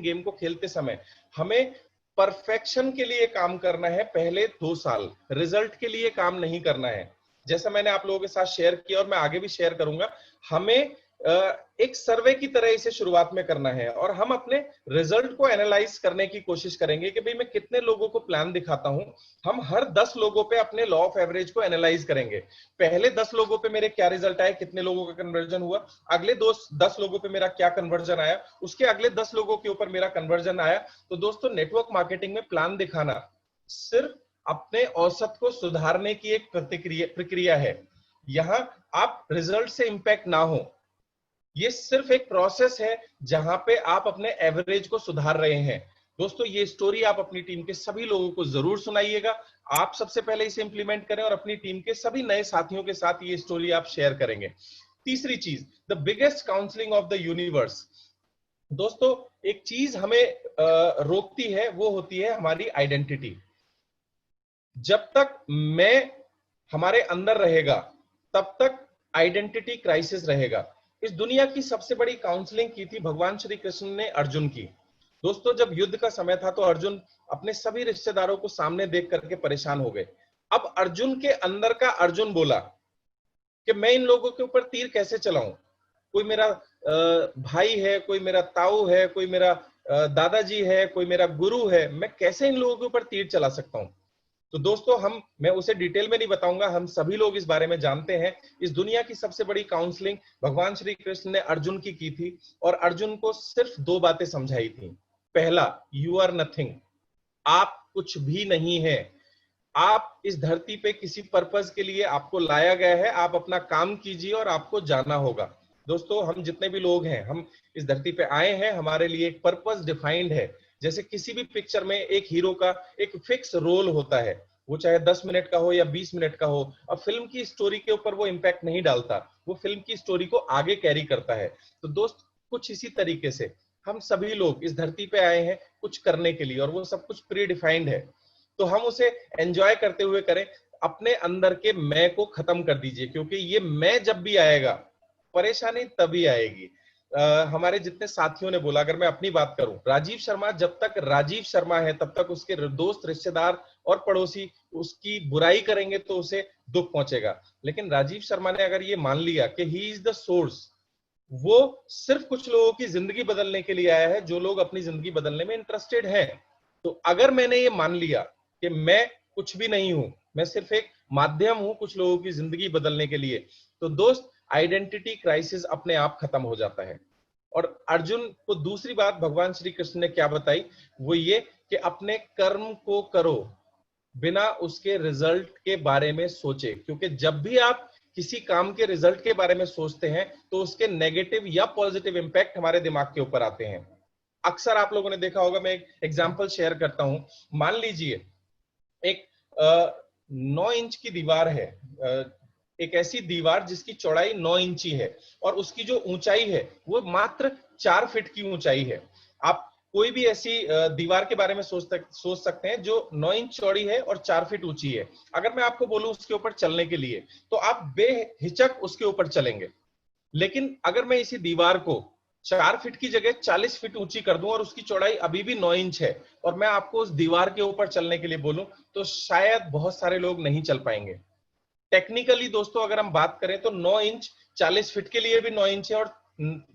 गेम को खेलते समय हमें परफेक्शन के लिए काम करना है पहले 2 साल, रिजल्ट के लिए काम नहीं करना है। जैसा मैंने आप लोगों के साथ शेयर किया और मैं आगे भी शेयर करूंगा, हमें एक सर्वे की तरह इसे शुरुआत में करना है और हम अपने रिजल्ट को एनालाइज करने की कोशिश करेंगे कि भाई मैं कितने लोगों को प्लान दिखाता हूं। हम हर 10 लोगों पे अपने लॉ ऑफ एवरेज को एनालाइज करेंगे। पहले 10 लोगों पे मेरे क्या रिजल्ट आए, कितने लोगों का कन्वर्जन हुआ, अगले 10 लोगों पे मेरा क्या कन्वर्जन आया, उसके अगले 10 लोगों के ऊपर मेरा कन्वर्जन आया। तो दोस्तों नेटवर्क मार्केटिंग में प्लान दिखाना सिर्फ अपने औसत को सुधारने की एक प्रक्रिया है। यहां आप रिजल्ट से इंपैक्ट ना हो, ये सिर्फ एक प्रोसेस है जहां पे आप अपने एवरेज को सुधार रहे हैं। दोस्तों ये स्टोरी आप अपनी टीम के सभी लोगों को जरूर सुनाइएगा। आप सबसे पहले इसे इंप्लीमेंट करें और अपनी टीम के सभी नए साथियों के साथ ये स्टोरी आप शेयर करेंगे। तीसरी चीज, the biggest counselling of the universe. दोस्तों एक चीज हमें रोकती है, वो होती है हमारी आइडेंटिटी। जब तक मैं हमारे अंदर रहेगा तब तक आइडेंटिटी क्राइसिस रहेगा। इस दुनिया की सबसे बड़ी काउंसलिंग की थी भगवान श्री कृष्ण ने अर्जुन की। दोस्तों जब युद्ध का समय था तो अर्जुन अपने सभी रिश्तेदारों को सामने देख करके परेशान हो गए। अब अर्जुन के अंदर का अर्जुन बोला कि मैं इन लोगों के ऊपर तीर कैसे चलाऊं, कोई मेरा भाई है, कोई मेरा ताऊ है, कोई मेरा दादाजी है, कोई मेरा गुरु है, मैं कैसे इन लोगों के ऊपर तीर चला सकता हूं। तो दोस्तों मैं उसे डिटेल में नहीं बताऊंगा, हम सभी लोग इस बारे में जानते हैं। इस दुनिया की सबसे बड़ी काउंसलिंग भगवान श्री कृष्ण ने अर्जुन की थी और अर्जुन को सिर्फ 2 बातें समझाई थी। पहला, यू आर नथिंग, आप कुछ भी नहीं है। आप इस धरती पे किसी पर्पस के लिए आपको लाया गया है, आप अपना काम कीजिए और आपको जाना होगा। दोस्तों हम जितने भी लोग हैं, हम इस धरती पे आए हैं, हमारे लिए एक पर्पस डिफाइंड है। जैसे किसी भी पिक्चर में एक हीरो का एक फिक्स रोल होता है, वो चाहे 10 मिनट का हो या 20 मिनट का हो। अब फिल्म की स्टोरी के ऊपर वो इम्पैक्ट नहीं डालता, वो फिल्म की स्टोरी को आगे कैरी करता है। तो दोस्त कुछ इसी तरीके से हम सभी लोग इस धरती पे आए हैं कुछ करने के लिए और वो सब कुछ प्री डिफाइंड है। तो हम उसे एंजॉय करते हुए करें। अपने अंदर के मैं को खत्म कर दीजिए, क्योंकि ये मैं जब भी आएगा परेशानी तभी आएगी। हमारे जितने साथियों ने बोला, अगर मैं अपनी बात करूं, राजीव शर्मा जब तक राजीव शर्मा है तब तक उसके दोस्त, रिश्तेदार और पड़ोसी उसकी बुराई करेंगे तो उसे दुख पहुंचेगा। लेकिन राजीव शर्मा ने अगर ये मान लिया कि ही इज द सोर्स, वो सिर्फ कुछ लोगों की जिंदगी बदलने के लिए आया है जो लोग अपनी जिंदगी बदलने में इंटरेस्टेड हैं। तो अगर मैंने ये मान लिया कि मैं कुछ भी नहीं हूं, मैं सिर्फ एक माध्यम हूं कुछ लोगों की जिंदगी बदलने के लिए, तो दोस्त आइडेंटिटी क्राइसिस अपने आप खत्म हो जाता है। और अर्जुन को दूसरी बात भगवान श्री कृष्ण ने क्या बताई, वो ये कि अपने कर्म को करो बिना उसके रिजल्ट के बारे में सोचे। क्योंकि जब भी आप किसी काम के रिजल्ट के बारे में सोचते हैं तो उसके नेगेटिव या पॉजिटिव इंपैक्ट हमारे दिमाग के ऊपर आते हैं। अक्सर आप लोगों ने देखा होगा, मैं एक एग्जांपल शेयर करता हूं। मान लीजिए एक 9 इंच की दीवार है, एक ऐसी दीवार जिसकी चौड़ाई 9 इंची है और उसकी जो ऊंचाई है वो मात्र 4 फीट की ऊंचाई है। आप कोई भी ऐसी दीवार के बारे में सोच सकते हैं जो 9 इंच चौड़ी है और 4 फीट ऊंची है। अगर मैं आपको बोलूं उसके ऊपर चलने के लिए, तो आप बेहिचक उसके ऊपर चलेंगे। लेकिन अगर मैं इसी दीवार को 4 फीट की जगह 40 फीट ऊंची कर दूं और उसकी चौड़ाई अभी भी 9 इंच है और मैं आपको उस दीवार के ऊपर चलने के लिए बोलूं, तो शायद बहुत सारे लोग नहीं चल पाएंगे। टेक्निकली दोस्तों अगर हम बात करें तो 9 इंच 40 फीट के लिए भी 9 इंच है और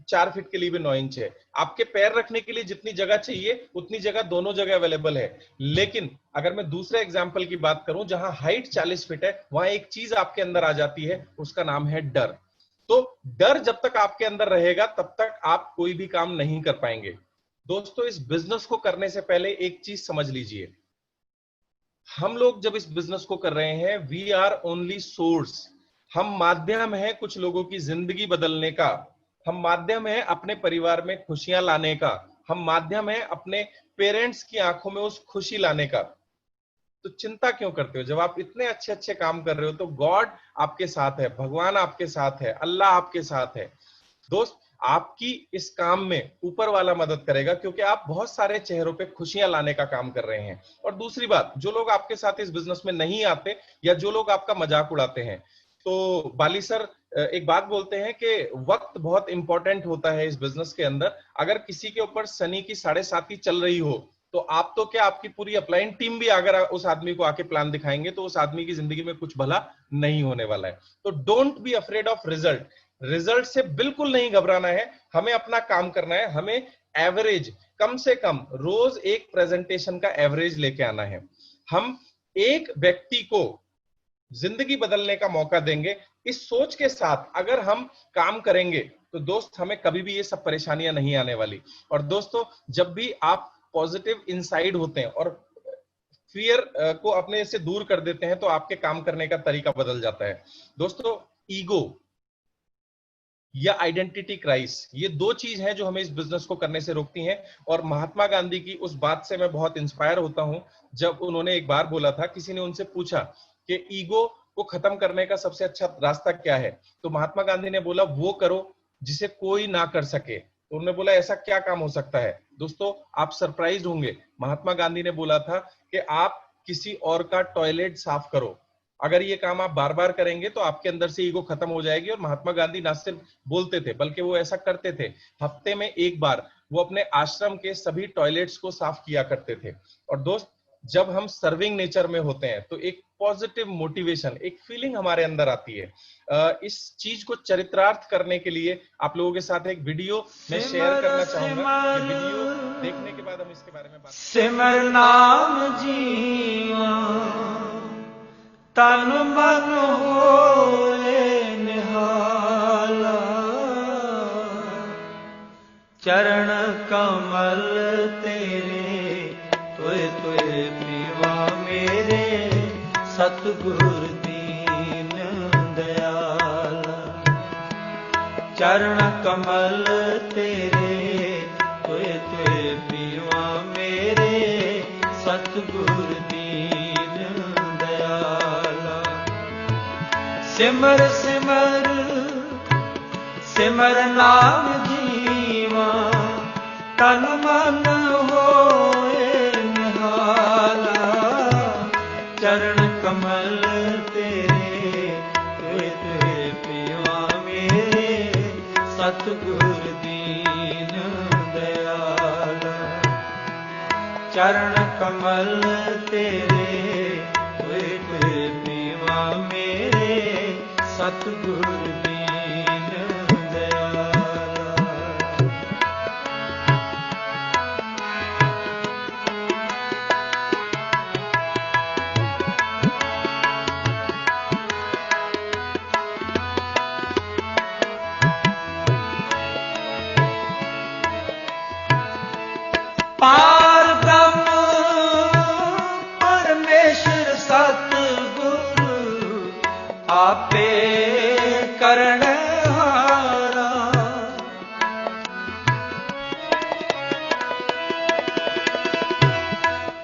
4 फीट के लिए भी 9 इंच है। आपके पैर रखने के लिए जितनी जगह चाहिए उतनी जगह दोनों जगह अवेलेबल है। लेकिन अगर मैं दूसरे एग्जांपल की बात करूं जहां हाइट 40 फीट है, वहां एक चीज आपके अंदर आ जाती है, उसका नाम है डर। तो डर जब तक आपके अंदर रहेगा तब तक आप कोई भी काम नहीं कर पाएंगे। दोस्तों इस बिजनेस को करने से पहले एक चीज समझ लीजिए, हम लोग जब इस बिजनेस को कर रहे हैं, वी आर ओनली सोर्स। हम माध्यम है कुछ लोगों की जिंदगी बदलने का, हम माध्यम है अपने परिवार में खुशियां लाने का, हम माध्यम है अपने पेरेंट्स की आंखों में उस खुशी लाने का। तो चिंता क्यों करते हो? जब आप इतने अच्छे अच्छे काम कर रहे हो तो गॉड आपके साथ है, भगवान आपके साथ है, अल्लाह आपके साथ है। दोस्त आपकी इस काम में ऊपर वाला मदद करेगा, क्योंकि आप बहुत सारे चेहरों पे खुशियां लाने का काम कर रहे हैं। और दूसरी बात, जो लोग आपके साथ इस बिजनेस में नहीं आते या जो लोग आपका मजाक उड़ाते हैं, तो बाली सर एक बात बोलते हैं कि वक्त बहुत इंपॉर्टेंट होता है इस बिजनेस के अंदर। अगर किसी के ऊपर शनि की 7.5 चल रही हो तो आप तो क्या, आपकी पूरी अपलाइन टीम भी अगर उस आदमी को आके प्लान दिखाएंगे तो उस आदमी की जिंदगी में कुछ भला नहीं होने वाला है। तो don't be afraid of result. Result से बिल्कुल नहीं घबराना है, हमें अपना काम करना है, हमें एवरेज कम से कम रोज एक प्रेजेंटेशन का एवरेज लेके आना है। हम एक व्यक्ति को जिंदगी बदलने का मौका देंगे, इस सोच के साथ अगर हम काम करेंगे तो दोस्त हमें कभी भी ये सब परेशानियां नहीं आने वाली। और दोस्तों जब भी आप पॉजिटिव इनसाइड होते हैं और फियर को अपने से दूर कर देते हैं तो आपके काम करने का तरीका बदल जाता है। दोस्तों ईगो या आइडेंटिटी क्राइसिस, ये दो चीज हैं जो हमें इस बिजनेस को करने से रोकती हैं। और महात्मा गांधी की उस बात से मैं बहुत इंस्पायर होता हूं, जब उन्होंने एक बार बोला था, किसी ने उनसे पूछा कि ईगो को खत्म करने का सबसे अच्छा रास्ता क्या है, तो महात्मा गांधी ने बोला वो करो जिसे कोई ना कर सके। तो उन्होंने बोला ऐसा क्या काम हो सकता है? दोस्तों आप सरप्राइज होंगे, महात्मा गांधी ने बोला था कि आप किसी और का टॉयलेट साफ करो। अगर ये काम आप बार बार करेंगे तो आपके अंदर से ईगो खत्म हो जाएगी। और महात्मा गांधी ना सिर्फ बोलते थे बल्कि वो ऐसा करते थे, हफ्ते में एक बार वो अपने आश्रम के सभी टॉयलेट्स को साफ किया करते थे। और दोस्त जब हम सर्विंग नेचर में होते हैं तो एक पॉजिटिव मोटिवेशन, एक फीलिंग हमारे अंदर आती है। इस चीज को चरित्रार्थ करने के लिए आप लोगों के साथ एक वीडियो मैं शेयर करना चाहूंगा। ये वीडियो देखने के बाद हम इसके बारे में बात करेंगे। सिमर नाम जीवा तन मन होए निहाला, चरण कमल तेरे तुए तुए पीवा मेरे, सतगुर दीन दयाला। चरण कमल तेरे तुए तुए पीवा मेरे, सतगुर दीन दयाला। सिमर सिमर सिमर नाम जीवा तन मन होए निहाला, चरण कमल तेरे तुए तुए पीवा मेरे, सतगुर दीन दयाला। चरण कमल तेरे तुए तुए पीवा मेरे, सतगुर दीन दयाला। पार ब्रह्म परमेश्वर सतगुरु आपे करण हारा।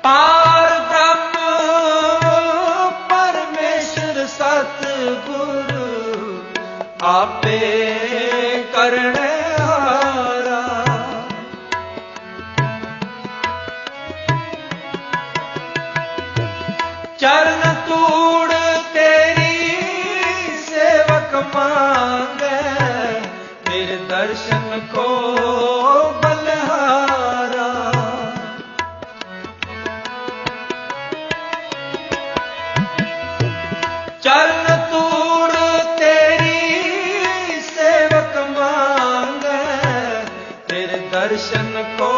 पार ब्रह्म परमेश्वर सतगुरु आपे करण हारा। चरण तूड़ तेरी सेवक मांगे, तेरे दर्शन को बलहारा। चरण तूड़ तेरी सेवक मांगे, तेरे दर्शन को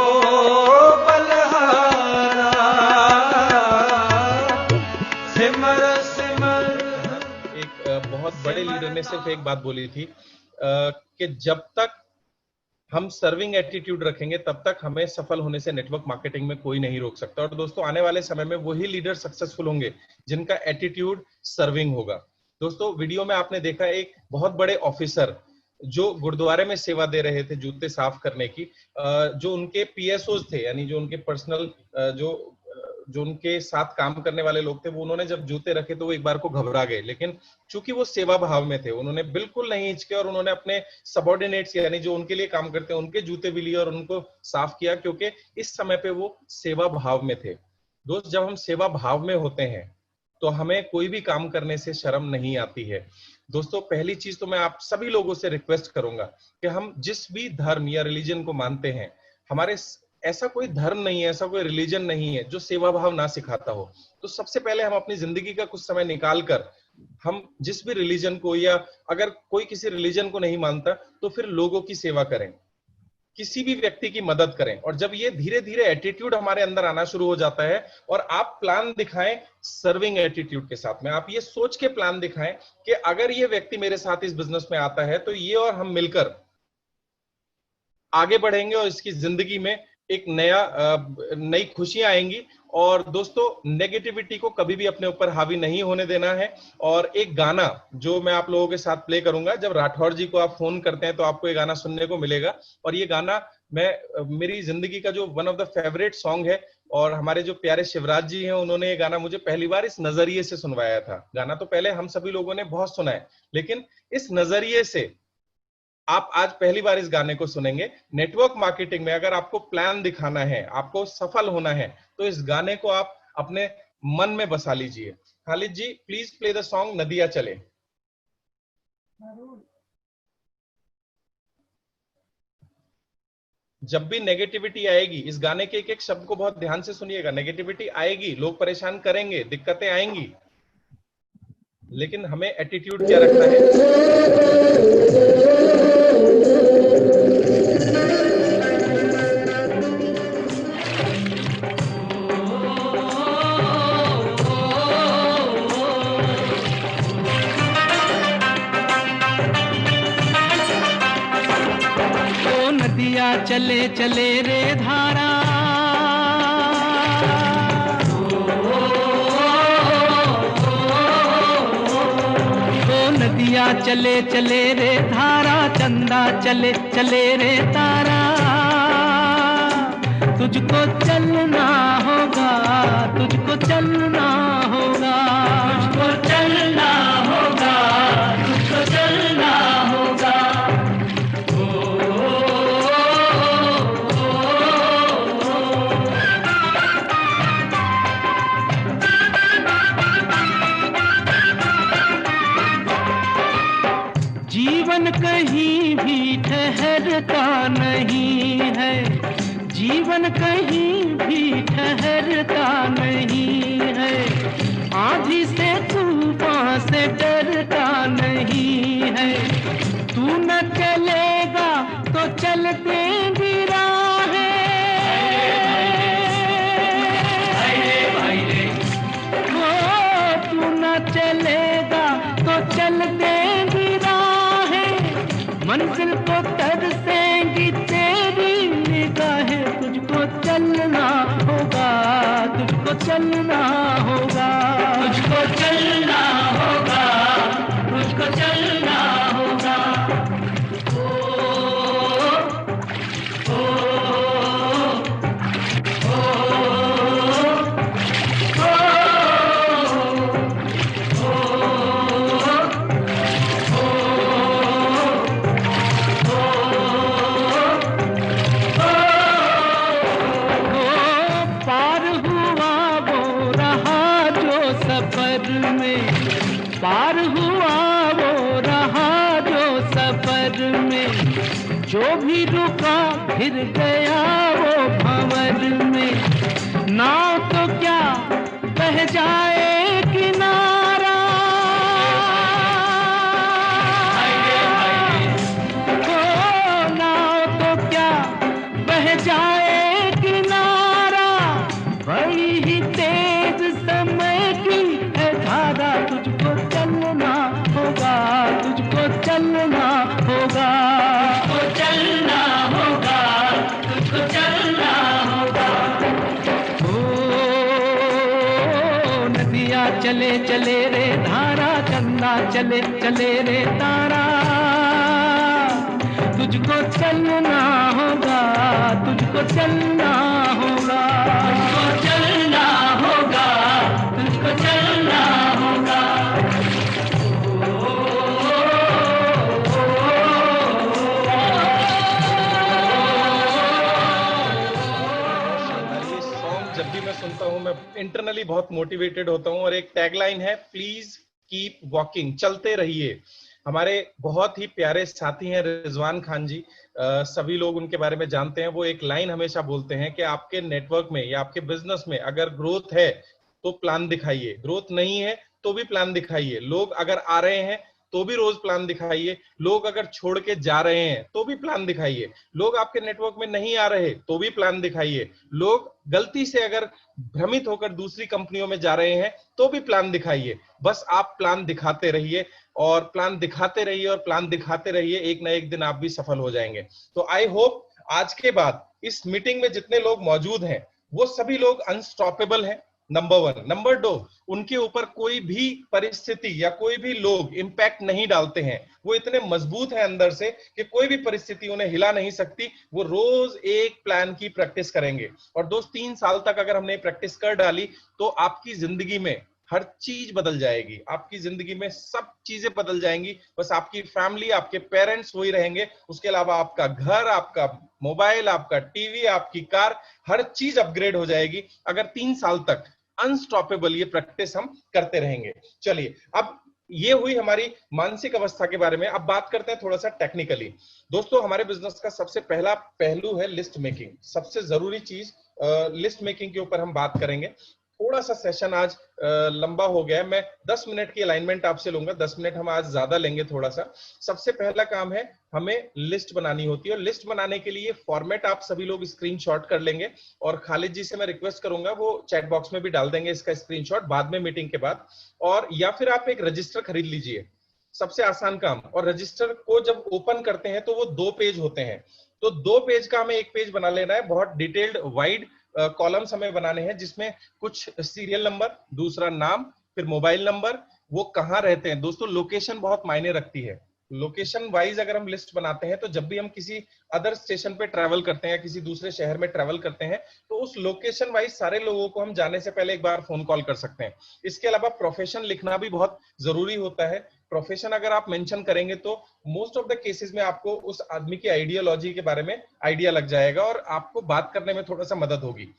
बलहारा। सिमर सिमर। एक बहुत बड़े लीडर ने सिर्फ एक बात बोली थी कि जब तक हम सर्विंग एटीट्यूड रखेंगे तब तक हमें सफल होने से नेटवर्क मार्केटिंग में कोई नहीं रोक सकता। और दोस्तों आने वाले समय में वही लीडर सक्सेसफुल होंगे जिनका एटीट्यूड सर्विंग होगा। दोस्तों वीडियो में आपने देखा एक बहुत बड़े ऑफिसर जो गुरुद्वारे में सेवा दे रहे थे जूते साफ करने की, जो उनके पीएसओज थे यानी जो उनके पर्सनल जो उनके साथ काम करने वाले लोग थे, वो उन्होंने जब जूते रखे तो वो एक बार को घबरा गए, लेकिन चूंकि वो सेवा भाव में थे उन्होंने बिल्कुल नहीं हिचके और उन्होंने अपने सबऑर्डिनेट्स यानी जो उनके लिए काम करते हैं उनके जूते भी लिए और उनको साफ किया, क्योंकि इस समय पे वो सेवा भाव में थे। दोस्त जब हम सेवा भाव में होते हैं तो हमें कोई भी काम करने से शर्म नहीं आती है। दोस्तों पहली चीज तो मैं आप सभी लोगों से रिक्वेस्ट करूंगा कि हम जिस भी धर्म या रिलीजन को मानते हैं, हमारे ऐसा कोई धर्म नहीं है, ऐसा कोई रिलीजन नहीं है जो सेवा भाव ना सिखाता हो। तो सबसे पहले हम अपनी जिंदगी का कुछ समय निकाल कर हम जिस भी रिलीजन को, या अगर कोई किसी रिलीजन को नहीं मानता तो फिर लोगों की सेवा करें, किसी भी व्यक्ति की मदद करें। और जब ये धीरे धीरे एटीट्यूड हमारे अंदर आना शुरू हो जाता है और आप प्लान दिखाएं सर्विंग एटीट्यूड के साथ में, आप ये सोच के प्लान दिखाएं कि अगर ये व्यक्ति मेरे साथ इस बिजनेस में आता है तो ये और हम मिलकर आगे बढ़ेंगे और इसकी जिंदगी में एक नई खुशियां आएंगी। और दोस्तों, नेगेटिविटी को कभी भी अपने ऊपर हावी नहीं होने देना है। और एक गाना जो मैं आप लोगों के साथ प्ले करूंगा, जब राठौर जी को आप फोन करते हैं तो आपको ये गाना सुनने को मिलेगा। और ये गाना मेरी जिंदगी का जो one of the favourite song है, और हमारे जो प्यारे शिवराज जी हैं उन्होंने ये गाना मुझे पहली बार इस नजरिए से सुनवाया था। गाना तो पहले हम सभी लोगों ने बहुत सुना है, लेकिन इस नजरिए से आप आज पहली बार इस गाने को सुनेंगे। नेटवर्क मार्केटिंग में अगर आपको प्लान दिखाना है, आपको सफल होना है, तो इस गाने को आप अपने मन में बसा लीजिए। खालिद जी, प्लीज प्ले द सॉन्ग नदिया चले। जब भी नेगेटिविटी आएगी, इस गाने के एक एक शब्द को बहुत ध्यान से सुनिएगा। नेगेटिविटी आएगी, लोग परेशान करेंगे, दिक्कतें आएंगी, लेकिन हमें एटीट्यूड क्या रखना है। ओ नदिया चले चले रे धारा, नदिया चले चले रे धारा, चंदा चले चले रे तारा। तुझको चलना होगा, तुझको चलना होगा, तुझको चलना होगा, तुझको चलना होगा। जीवन कहीं भी ठहरता नहीं है, जीवन कहीं भी ठहरता नहीं है। आंधी से तूफान से डरता नहीं है। तू न चलेगा तो चलते भी राहें, तू न चलेगा तो चलते मंजिल को तरसेंगी तेरी निगाहें। तुझको चलना होगा, तुझको चलना होगा, तुझको चलना होगा, तुझको चलना होगा। पार हुआ वो रहा जो सफर में, जो भी रुका फिर गया वो भंवर में। नाव तो क्या बह जाए किनारा, नाव तो क्या बह जाए किनारा। बड़ी ही तेज समय की है धारा। तुझको चलना होगा, तुझको चलना होगा, तुझको चलना होगा, तुझको चलना होगा। ओ नदिया चले चले रे धारा, चंदा चले चले रे तारा। तुझको चलना होगा, तुझको चलना होगा, तुझको चलना होगा, तुझको चलना होगा। जब भी मैं सुनता हूं, मैं इंटरनली बहुत मोटिवेटेड होता हूं। और एक टैगलाइन है, प्लीज कीप वॉकिंग, चलते रहिए। हमारे बहुत ही प्यारे साथी हैं रिजवान खान जी, सभी लोग उनके बारे में जानते हैं। वो एक लाइन हमेशा बोलते हैं कि आपके नेटवर्क में या आपके बिजनेस में अगर ग्रोथ है तो प्लान दिखाइए, ग्रोथ नहीं है तो भी प्लान दिखाइए, लोग अगर आ रहे हैं तो भी रोज प्लान दिखाइए, लोग अगर छोड़ के जा रहे हैं तो भी प्लान दिखाइए, लोग आपके नेटवर्क में नहीं आ रहे तो भी प्लान दिखाइए, लोग गलती से अगर भ्रमित होकर दूसरी कंपनियों में जा रहे हैं तो भी प्लान दिखाइए। बस आप प्लान दिखाते रहिए और प्लान दिखाते रहिए और प्लान दिखाते रहिए, एक ना एक दिन आप भी सफल हो जाएंगे। तो आई होप आज के बाद इस मीटिंग में जितने लोग मौजूद हैं वो सभी लोग अनस्टॉपेबल हैं, नंबर 1। नंबर 2, उनके ऊपर कोई भी परिस्थिति या कोई भी लोग इंपैक्ट नहीं डालते हैं, वो इतने मजबूत हैं अंदर से कि कोई भी परिस्थिति उन्हें हिला नहीं सकती। वो रोज एक प्लान की प्रैक्टिस करेंगे और दोस्त 3 साल तक अगर हमने प्रैक्टिस कर डाली तो आपकी जिंदगी में हर चीज बदल जाएगी, आपकी जिंदगी में सब चीजें बदल जाएंगी। बस आपकी फैमिली, आपके पेरेंट्स वही रहेंगे, उसके अलावा आपका घर, आपका मोबाइल, आपका टीवी, आपकी कार, हर चीज अपग्रेड हो जाएगी अगर 3 साल तक अनस्टॉपेबल ये प्रैक्टिस हम करते रहेंगे। चलिए, अब ये हुई हमारी मानसिक अवस्था के बारे में। अब बात करते हैं थोड़ा सा टेक्निकली। दोस्तों, हमारे बिजनेस का सबसे पहला पहलू है लिस्ट मेकिंग, सबसे जरूरी चीज लिस्ट मेकिंग के ऊपर हम बात करेंगे। थोड़ा सा सेशन आज लंबा हो गया है, मैं 10 मिनट की अलाइनमेंट आपसे लूंगा, 10 मिनट हम आज ज्यादा लेंगे थोड़ा सा। सबसे पहला काम है हमें लिस्ट बनानी होती है और लिस्ट बनाने के लिए फॉर्मेट आप सभी लोग स्क्रीनशॉट कर लेंगे और खालिद जी से मैं रिक्वेस्ट करूंगा वो चैट बॉक्स में भी डाल देंगे इसका स्क्रीनशॉट बाद में मीटिंग के बाद। और या फिर आप एक रजिस्टर खरीद लीजिए, सबसे आसान काम। और रजिस्टर को जब ओपन करते हैं तो वो 2 पेज होते हैं, तो 2 पेज का हमें 1 पेज बना लेना है। बहुत डिटेल्ड वाइड कॉलम्स हमें बनाने हैं जिसमें कुछ सीरियल नंबर, दूसरा नाम, फिर मोबाइल नंबर, वो कहाँ रहते हैं। दोस्तों, लोकेशन बहुत मायने रखती है। लोकेशन वाइज अगर हम लिस्ट बनाते हैं तो जब भी हम किसी अदर स्टेशन पे ट्रैवल करते हैं या किसी दूसरे शहर में ट्रैवल करते हैं तो उस लोकेशन वाइज सारे लोगों को हम जाने से पहले एक बार फोन कॉल कर सकते हैं। इसके अलावा प्रोफेशन लिखना भी बहुत जरूरी होता है। प्रोफेशन अगर आप मेंशन करेंगे तो मोस्ट ऑफ द केसेस में आपको उस आदमी की आइडियोलॉजी के बारे में आइडिया लग जाएगा और आपको बात करने में थोड़ा सा मदद होगी।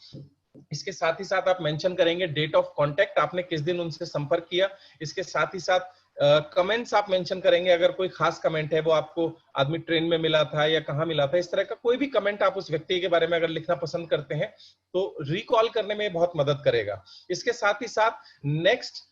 इसके साथ ही साथ आप मेंशन करेंगे डेट ऑफ कांटेक्ट, आपने किस दिन उनसे संपर्क किया। इसके साथ ही साथ कमेंट्स आप मेंशन करेंगे, अगर कोई खास कमेंट है, वो आपको आदमी ट्रेन में मिला था या कहाँ मिला था, इस तरह का कोई भी कमेंट आप उस व्यक्ति के बारे में अगर लिखना पसंद करते हैं तो रिकॉल करने में बहुत मदद करेगा। इसके साथ ही साथ नेक्स्ट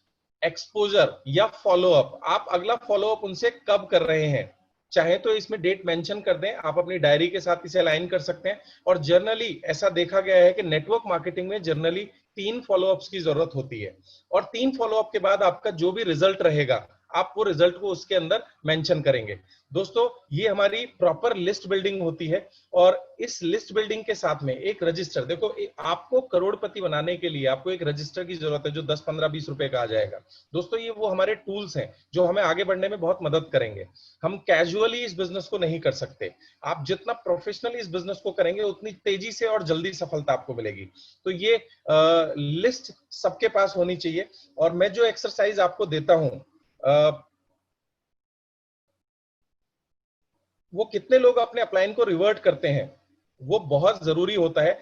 एक्सपोजर या फॉलोअप, आप अगला फॉलोअप उनसे कब कर रहे हैं, चाहे तो इसमें डेट मेंशन कर दें, आप अपनी डायरी के साथ इसे अलाइन कर सकते हैं। और जर्नली ऐसा देखा गया है कि नेटवर्क मार्केटिंग में जर्नली 3 फॉलोअप्स की जरूरत होती है और 3 फॉलोअप के बाद आपका जो भी रिजल्ट रहेगा आप वो रिजल्ट को उसके अंदर मेंशन करेंगे। दोस्तों, ये हमारी प्रॉपर लिस्ट बिल्डिंग होती है और इस लिस्ट बिल्डिंग के साथ में एक रजिस्टर, देखो आपको करोड़पति बनाने के लिए आपको एक रजिस्टर की जरूरत है जो 10, 15, 20 रुपए का आ जाएगा। दोस्तों, ये वो हमारे टूल्स हैं जो हमें आगे बढ़ने में बहुत मदद करेंगे। हम कैजुअली इस बिजनेस को नहीं कर सकते, आप जितना प्रोफेशनली इस बिजनेस को करेंगे उतनी तेजी से और जल्दी सफलता आपको मिलेगी। तो ये लिस्ट सबके पास होनी चाहिए। और मैं जो एक्सरसाइज आपको देता हूं वो कितने लोग अपने अपलाइन को रिवर्ट करते हैं वो बहुत जरूरी होता है।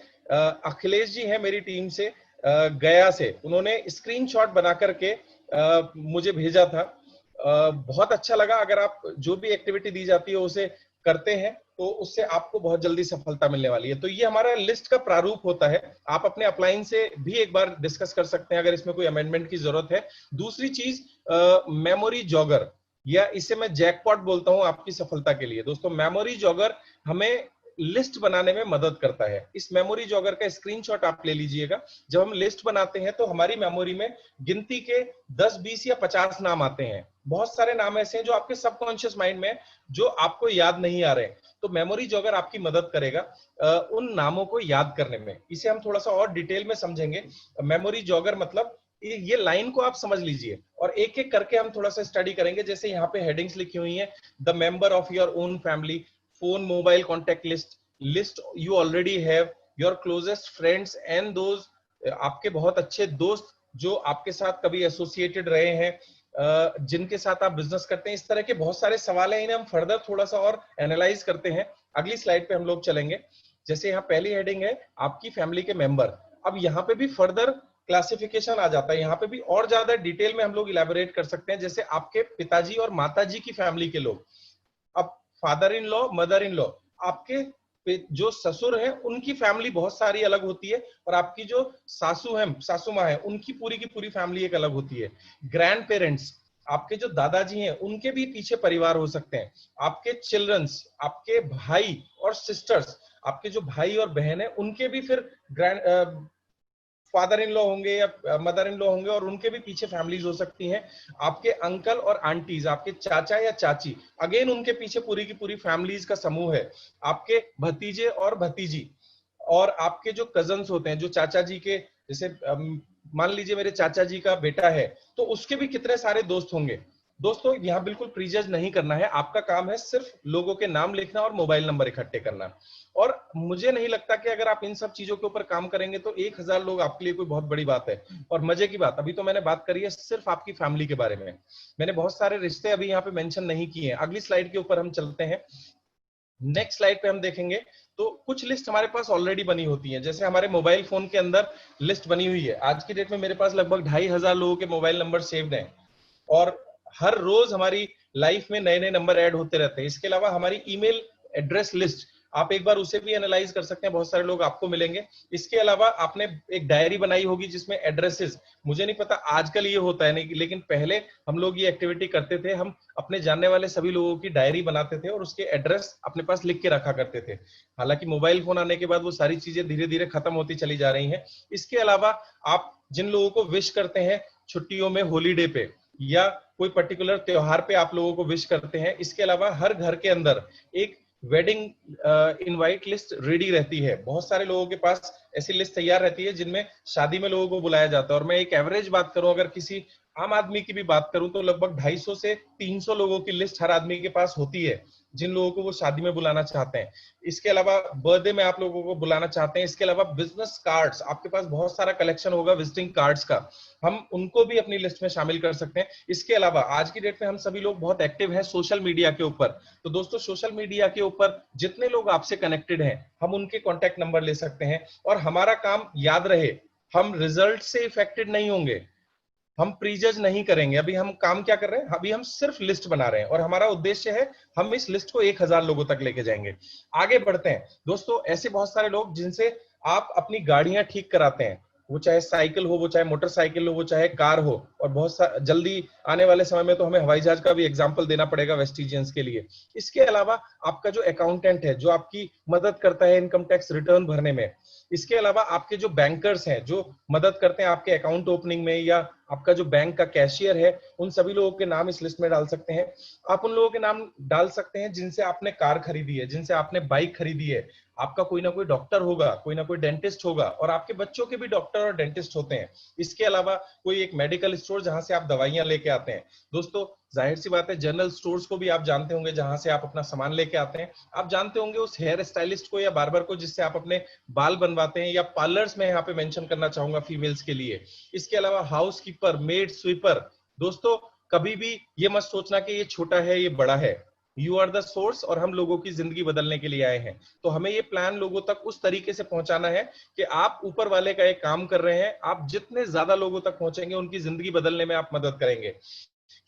अखिलेश जी हैं मेरी टीम से गया से, उन्होंने स्क्रीनशॉट बना करके मुझे भेजा था। बहुत अच्छा लगा। अगर आप जो भी एक्टिविटी दी जाती है उसे करते हैं तो उससे आपको बहुत जल्दी सफलता मिलने वाली है। तो ये हमारा लिस्ट का प्रारूप होता है। आप अपने अपलाइन से भी एक बार डिस्कस कर सकते हैं अगर इसमें कोई अमेंडमेंट की जरूरत है। दूसरी चीज, मेमोरी जॉगर, या इसे मैं जैकपॉट बोलता हूं आपकी सफलता के लिए। दोस्तों, मेमोरी जॉगर हमें लिस्ट बनाने में मदद करता है। इस मेमोरी जॉगर का स्क्रीनशॉट आप ले लीजिएगा। जब हम लिस्ट बनाते हैं तो हमारी मेमोरी में गिनती के 10, 20 या 50 नाम आते हैं। बहुत सारे नाम ऐसे हैं जो आपके सबकॉन्शियस माइंड में जो आपको याद नहीं आ रहे, तो मेमोरी जॉगर आपकी मदद करेगा उन नामों को याद करने में। इसे हम थोड़ा सा और डिटेल में समझेंगे। मेमोरी जॉगर मतलब ये लाइन को आप समझ लीजिए और एक एक करके हम थोड़ा सा स्टडी करेंगे। जैसे यहाँ पे हेडिंग्स लिखी हुई हैं, the member of your own family, phone mobile contact list you already have, your closest friends and those, आपके बहुत अच्छे दोस्त जो आपके साथ कभी एसोसिएटेड रहे हैं, जिनके साथ आप बिजनेस करते हैं। इस तरह के बहुत सारे सवाल हैं, इन्हें हम फर्दर थोड़ा सा और एनालाइज करते हैं। अगली स्लाइड पे हम लोग चलेंगे। जैसे यहाँ पहली हेडिंग है आपकी फैमिली के मेंबर। अब यहाँ पे भी फर्दर क्लासिफिकेशन आ जाता है, यहाँ पे भी और ज्यादा डिटेल में हम लोग इलैबोरेट कर सकते हैं। जैसे आपके पिताजी और माताजी की फैमिली के लोग, अब father in law, mother in law, आपके जो ससुर है उनकी फैमिली बहुत सारी अलग होती है, और आपकी जो सासू माँ है, उनकी पूरी की पूरी फैमिली एक अलग होती है। ग्रैंड पेरेंट्स, आपके जो दादाजी हैं, उनके भी पीछे परिवार हो सकते हैं। आपके चिल्ड्रंस, आपके भाई और सिस्टर्स, आपके जो भाई और बहन है, उनके भी फिर ग्रैंड फादर इन लॉ होंगे या मदर इन लॉ होंगे, और उनके भी पीछे फैमिलीज हो सकती हैं। आपके अंकल और आंटीज, आपके चाचा या चाची, अगेन उनके पीछे पूरी की पूरी फैमिलीज का समूह है। आपके भतीजे और भतीजी, और आपके जो कजन्स होते हैं, जो चाचा जी के, जैसे मान लीजिए मेरे चाचा जी का बेटा है, तो उसके भी कितने सारे दोस्त होंगे। दोस्तों यहाँ बिल्कुल प्रीजज नहीं करना है, आपका काम है सिर्फ लोगों के नाम लिखना और मोबाइल नंबर इकट्ठे करना। और मुझे नहीं लगता कि अगर आप इन सब चीजों के ऊपर काम करेंगे तो 1000 लोग आपके लिए कोई बहुत बड़ी बात है। और मजे की बात, अभी तो मैंने बात करी है सिर्फ आपकी फैमिली के बारे में, मैंने बहुत सारे रिश्ते अभी यहाँ पे मेंशन नहीं किए हैं। अगली स्लाइड के ऊपर हम चलते हैं। नेक्स्ट स्लाइड पे हम देखेंगे तो कुछ लिस्ट हमारे पास ऑलरेडी बनी होती है। जैसे हमारे मोबाइल फोन के अंदर लिस्ट बनी हुई है। आज की डेट में मेरे पास लगभग 2500 लोगों के मोबाइल नंबर सेव्ड हैं, और हर रोज हमारी लाइफ में नए नए नंबर ऐड होते रहते हैं। इसके अलावा हमारी ईमेल एड्रेस लिस्ट, आप एक बार उसे भी एनालाइज कर सकते हैं, बहुत सारे लोग आपको मिलेंगे। इसके अलावा आपने एक डायरी बनाई होगी जिसमें एड्रेसेस, मुझे नहीं पता आजकल ये होता है नहीं, लेकिन पहले हम लोग ये एक्टिविटी करते थे, हम अपने जानने वाले सभी लोगों की डायरी बनाते थे और उसके एड्रेस अपने पास लिख के रखा करते थे। हालांकि मोबाइल फोन आने के बाद वो सारी चीजें धीरे धीरे खत्म होती चली जा रही हैं। इसके अलावा आप जिन लोगों को विश करते हैं छुट्टियों में, हॉलीडे पे या कोई पर्टिकुलर त्योहार पे आप लोगों को विश करते हैं, इसके अलावा हर घर के अंदर एक वेडिंग इनवाइट लिस्ट रेडी रहती है। बहुत सारे लोगों के पास ऐसी लिस्ट तैयार रहती है जिनमें शादी में लोगों को बुलाया जाता है। और मैं एक एवरेज बात करूं, अगर किसी आम आदमी की भी बात करूं, तो लगभग 250 से 300 लोगों की लिस्ट हर आदमी के पास होती है जिन लोगों को वो शादी में बुलाना चाहते हैं। इसके अलावा बर्थडे में आप लोगों को बुलाना चाहते हैं। इसके अलावा बिजनेस कार्ड्स, आपके पास बहुत सारा कलेक्शन होगा विजिटिंग कार्ड्स का, हम उनको भी अपनी लिस्ट में शामिल कर सकते हैं। इसके अलावा आज की डेट में हम सभी लोग बहुत एक्टिव हैं सोशल मीडिया के ऊपर, तो दोस्तों सोशल मीडिया के ऊपर जितने लोग आपसे कनेक्टेड हैं, हम उनके कॉन्टेक्ट नंबर ले सकते हैं। और हमारा काम याद रहे, हम रिजल्ट से इफेक्टेड नहीं होंगे, हम प्रीजज नहीं करेंगे। अभी हम काम क्या कर रहे हैं, अभी हम सिर्फ लिस्ट बना रहे हैं, और हमारा उद्देश्य है हम इस लिस्ट को 1000 लोगों तक लेके जाएंगे। आगे बढ़ते हैं दोस्तों। ऐसे बहुत सारे लोग जिनसे आप अपनी गाड़ियां ठीक कराते हैं, वो चाहे साइकिल हो, वो चाहे मोटरसाइकिल हो, वो चाहे कार हो, और बहुत जल्दी आने वाले समय में तो हमें हवाई जहाज का भी एग्जांपल देना पड़ेगा वेस्टिजियंस के लिए। इसके अलावा आपका जो अकाउंटेंट है, जो आपकी मदद करता है इनकम टैक्स रिटर्न भरने में। इसके अलावा आपके जो बैंकर्स हैं, जो मदद करते हैं आपके अकाउंट ओपनिंग में, या आपका जो बैंक का कैशियर है, उन सभी लोगों के नाम इस लिस्ट में डाल सकते हैं। आप उन लोगों के नाम डाल सकते हैं जिनसे आपने कार खरीदी है, जिनसे आपने बाइक खरीदी है। आपका कोई ना कोई डॉक्टर होगा, कोई ना कोई डेंटिस्ट होगा, और आपके बच्चों के भी डॉक्टर और डेंटिस्ट होते हैं। इसके अलावा कोई एक मेडिकल स्टोर जहां से आप दवाइयां लेके आते हैं। दोस्तों जाहिर सी बात है, जनरल स्टोर्स को भी आप जानते होंगे जहां से आप अपना सामान लेके आते हैं। आप जानते होंगे उस हेयर स्टाइलिस्ट को या बार्बर को जिससे आप अपने बाल बनवाते हैं, या पार्लर्स में यहाँ पे मेंशन करना चाहूंगा फीमेल्स के लिए। इसके अलावा हाउस कीपर, मेड, स्वीपर। दोस्तों कभी भी ये मत सोचना कि ये छोटा है, ये बड़ा है। यू आर द सोर्स, और हम लोगों की जिंदगी बदलने के लिए आए हैं। तो हमें ये प्लान लोगों तक उस तरीके से पहुंचाना है कि आप ऊपर वाले का एक काम कर रहे हैं, आप जितने ज्यादा लोगों तक पहुंचेंगे उनकी जिंदगी बदलने में आप मदद करेंगे।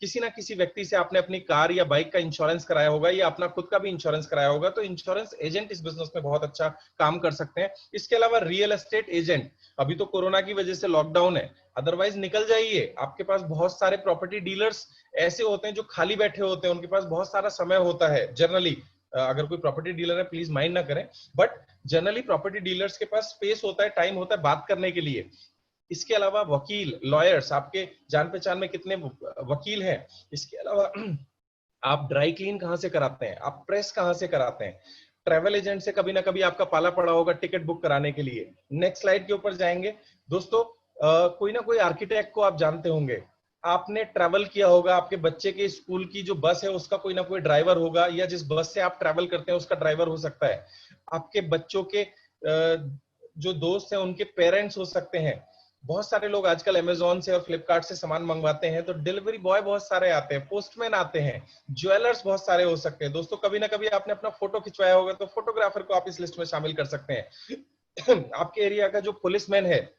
किसी ना किसी व्यक्ति से आपने अपनी कार या बाइक का इंश्योरेंस कराया होगा, या अपना खुद का भी इंश्योरेंस कराया होगा, तो इंश्योरेंस एजेंट इस बिजनेस में बहुत अच्छा काम कर सकते हैं। इसके अलावा रियल एस्टेट एजेंट, अभी तो कोरोना की वजह से लॉकडाउन है, अदरवाइज निकल जाइए। आपके पास बहुत सारे प्रॉपर्टी डीलर्स ऐसे होते हैं जो खाली बैठे होते हैं, उनके पास बहुत सारा समय होता है। जनरली अगर कोई प्रॉपर्टी डीलर है प्लीज माइंड ना करें, बट जनरली प्रॉपर्टी डीलर्स के पास स्पेस होता है, टाइम होता है बात करने के लिए। इसके अलावा वकील, लॉयर्स, आपके जान पहचान में कितने वकील हैं। इसके अलावा आप ड्राई क्लीन कहाँ से कराते हैं, आप प्रेस कहाँ से कराते हैं। ट्रैवल एजेंट से कभी ना कभी आपका पाला पड़ा होगा टिकट बुक कराने के लिए। नेक्स्ट स्लाइड के ऊपर जाएंगे दोस्तों। कोई ना कोई आर्किटेक्ट को आप जानते होंगे, आपने ट्रैवल किया होगा, आपके बच्चे के स्कूल की जो बस है उसका कोई ना कोई ड्राइवर होगा, या जिस बस से आप ट्रैवल करते हैं उसका ड्राइवर हो सकता है। आपके बच्चों के जो दोस्त हैं उनके पेरेंट्स हो सकते हैं। बहुत सारे लोग आजकल अमेज़न से और फ्लिपकार्ट से सामान मंगवाते हैं, तो डिलीवरी बॉय बहुत सारे आते हैं, पोस्टमैन आते हैं, ज्वेलर्स बहुत सारे हो सकते हैं। दोस्तों कभी ना कभी आपने अपना फोटो खिंचवाया होगा, तो फोटोग्राफर को आप इस लिस्ट में शामिल कर सकते हैं। आपके एरिया का जो पुलिसमैन है,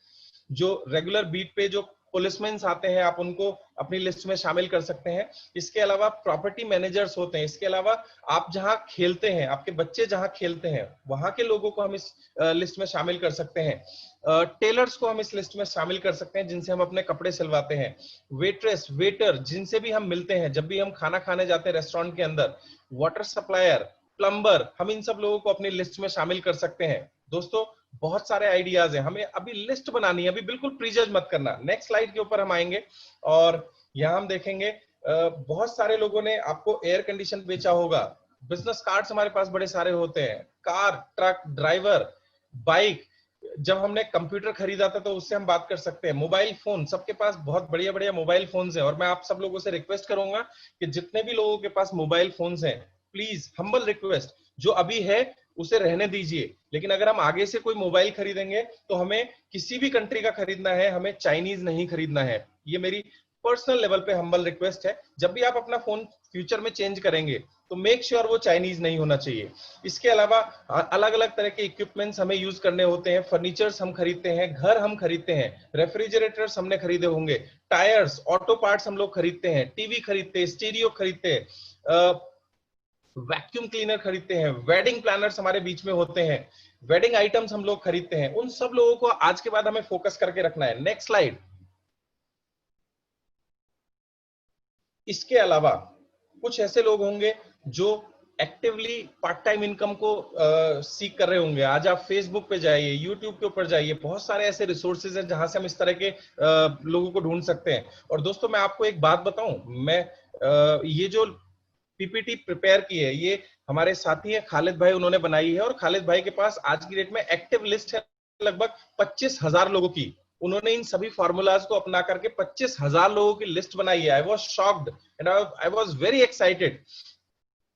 जो रेगुलर बीट पे जो पुलिसमैन आते हैं, आप उनको अपनी लिस्ट में शामिल कर सकते हैं। इसके अलावा प्रॉपर्टी मैनेजर्स होते हैं। इसके अलावा आप जहां खेलते हैं, आपके बच्चे जहां खेलते हैं, वहां के लोगों को हम इस लिस्ट में शामिल कर सकते हैं। टेलर्स को हम इस लिस्ट में शामिल कर सकते हैं, जिनसे हम अपने कपड़े सिलवाते हैं। वेट्रेस, वेटर, जिनसे भी हम मिलते हैं जब भी हम खाना खाने जाते हैं रेस्टोरेंट के अंदर। वाटर सप्लायर, प्लम्बर, हम इन सब लोगों को अपनी लिस्ट में शामिल कर सकते हैं। दोस्तों बहुत सारे आइडियाज हैं, हमें अभी लिस्ट बनानी है, अभी बिल्कुल प्रीजज मत करना। नेक्स्ट स्लाइड के ऊपर हम आएंगे और यहाँ हम देखेंगे बहुत सारे लोगों ने आपको एयर कंडीशन बेचा होगा। बिजनेस कार्ड्स हमारे पास बड़े सारे होते हैं। कार, ट्रक, ड्राइवर, बाइक, जब हमने कंप्यूटर खरीदा था तो उससे हम बात कर सकते हैं। मोबाइल फोन, सबके पास बहुत बढ़िया बढ़िया मोबाइल फोन्स हैं और मैं आप सब लोगों से रिक्वेस्ट करूंगा कि जितने भी लोगों के पास मोबाइल फोन्स हैं, प्लीज हम्बल रिक्वेस्ट, जो अभी है उसे रहने दीजिए। लेकिन अगर हम आगे से कोई मोबाइल खरीदेंगे तो हमें किसी भी कंट्री का खरीदना है, हमें चाइनीज नहीं खरीदना है। ये मेरी पर्सनल लेवल पे हम्बल रिक्वेस्ट है। जब भी आप अपना फोन फ्यूचर में चेंज करेंगे तो मेक श्योर वो चाइनीज नहीं होना चाहिए। इसके अलावा अलग अलग तरह के इक्विपमेंट्स हमें यूज करने होते हैं। फर्नीचर्स हम खरीदते हैं, घर हम खरीदते हैं, रेफ्रिजरेटर्स हमने खरीदे होंगे, टायर्स, ऑटो पार्ट्स हम लोग खरीदते हैं, टीवी खरीदते हैं, स्टीरियो खरीदते हैं, वैक्यूम क्लीनर खरीदते हैं, वेडिंग प्लानर्स हमारे बीच में होते हैं, वेडिंग आइटम्स हम लोग खरीदते हैं। उन सब लोगों को आज के बाद हमें फोकस करके रखना है। Next slide. इसके अलावा कुछ ऐसे लोग होंगे जो एक्टिवली पार्ट टाइम इनकम को सीख कर रहे होंगे। आज आप फेसबुक पे जाइए, यूट्यूब के ऊपर जाइए, बहुत सारे ऐसे रिसोर्सेज हैं जहां से हम इस तरह के लोगों को ढूंढ सकते हैं। और दोस्तों मैं आपको एक बात बताऊं, मैं ये जो पीपीटी प्रिपेयर की है ये हमारे साथी है खालिद भाई, उन्होंने बनाई है। और खालिद भाई के पास आज की डेट में एक्टिव लिस्ट है लगभग 25,000 लोगों की। उन्होंने इन सभी फॉर्मूलाज को अपना करके 25,000 लोगों की लिस्ट बनाई है। I was shocked and I was very excited.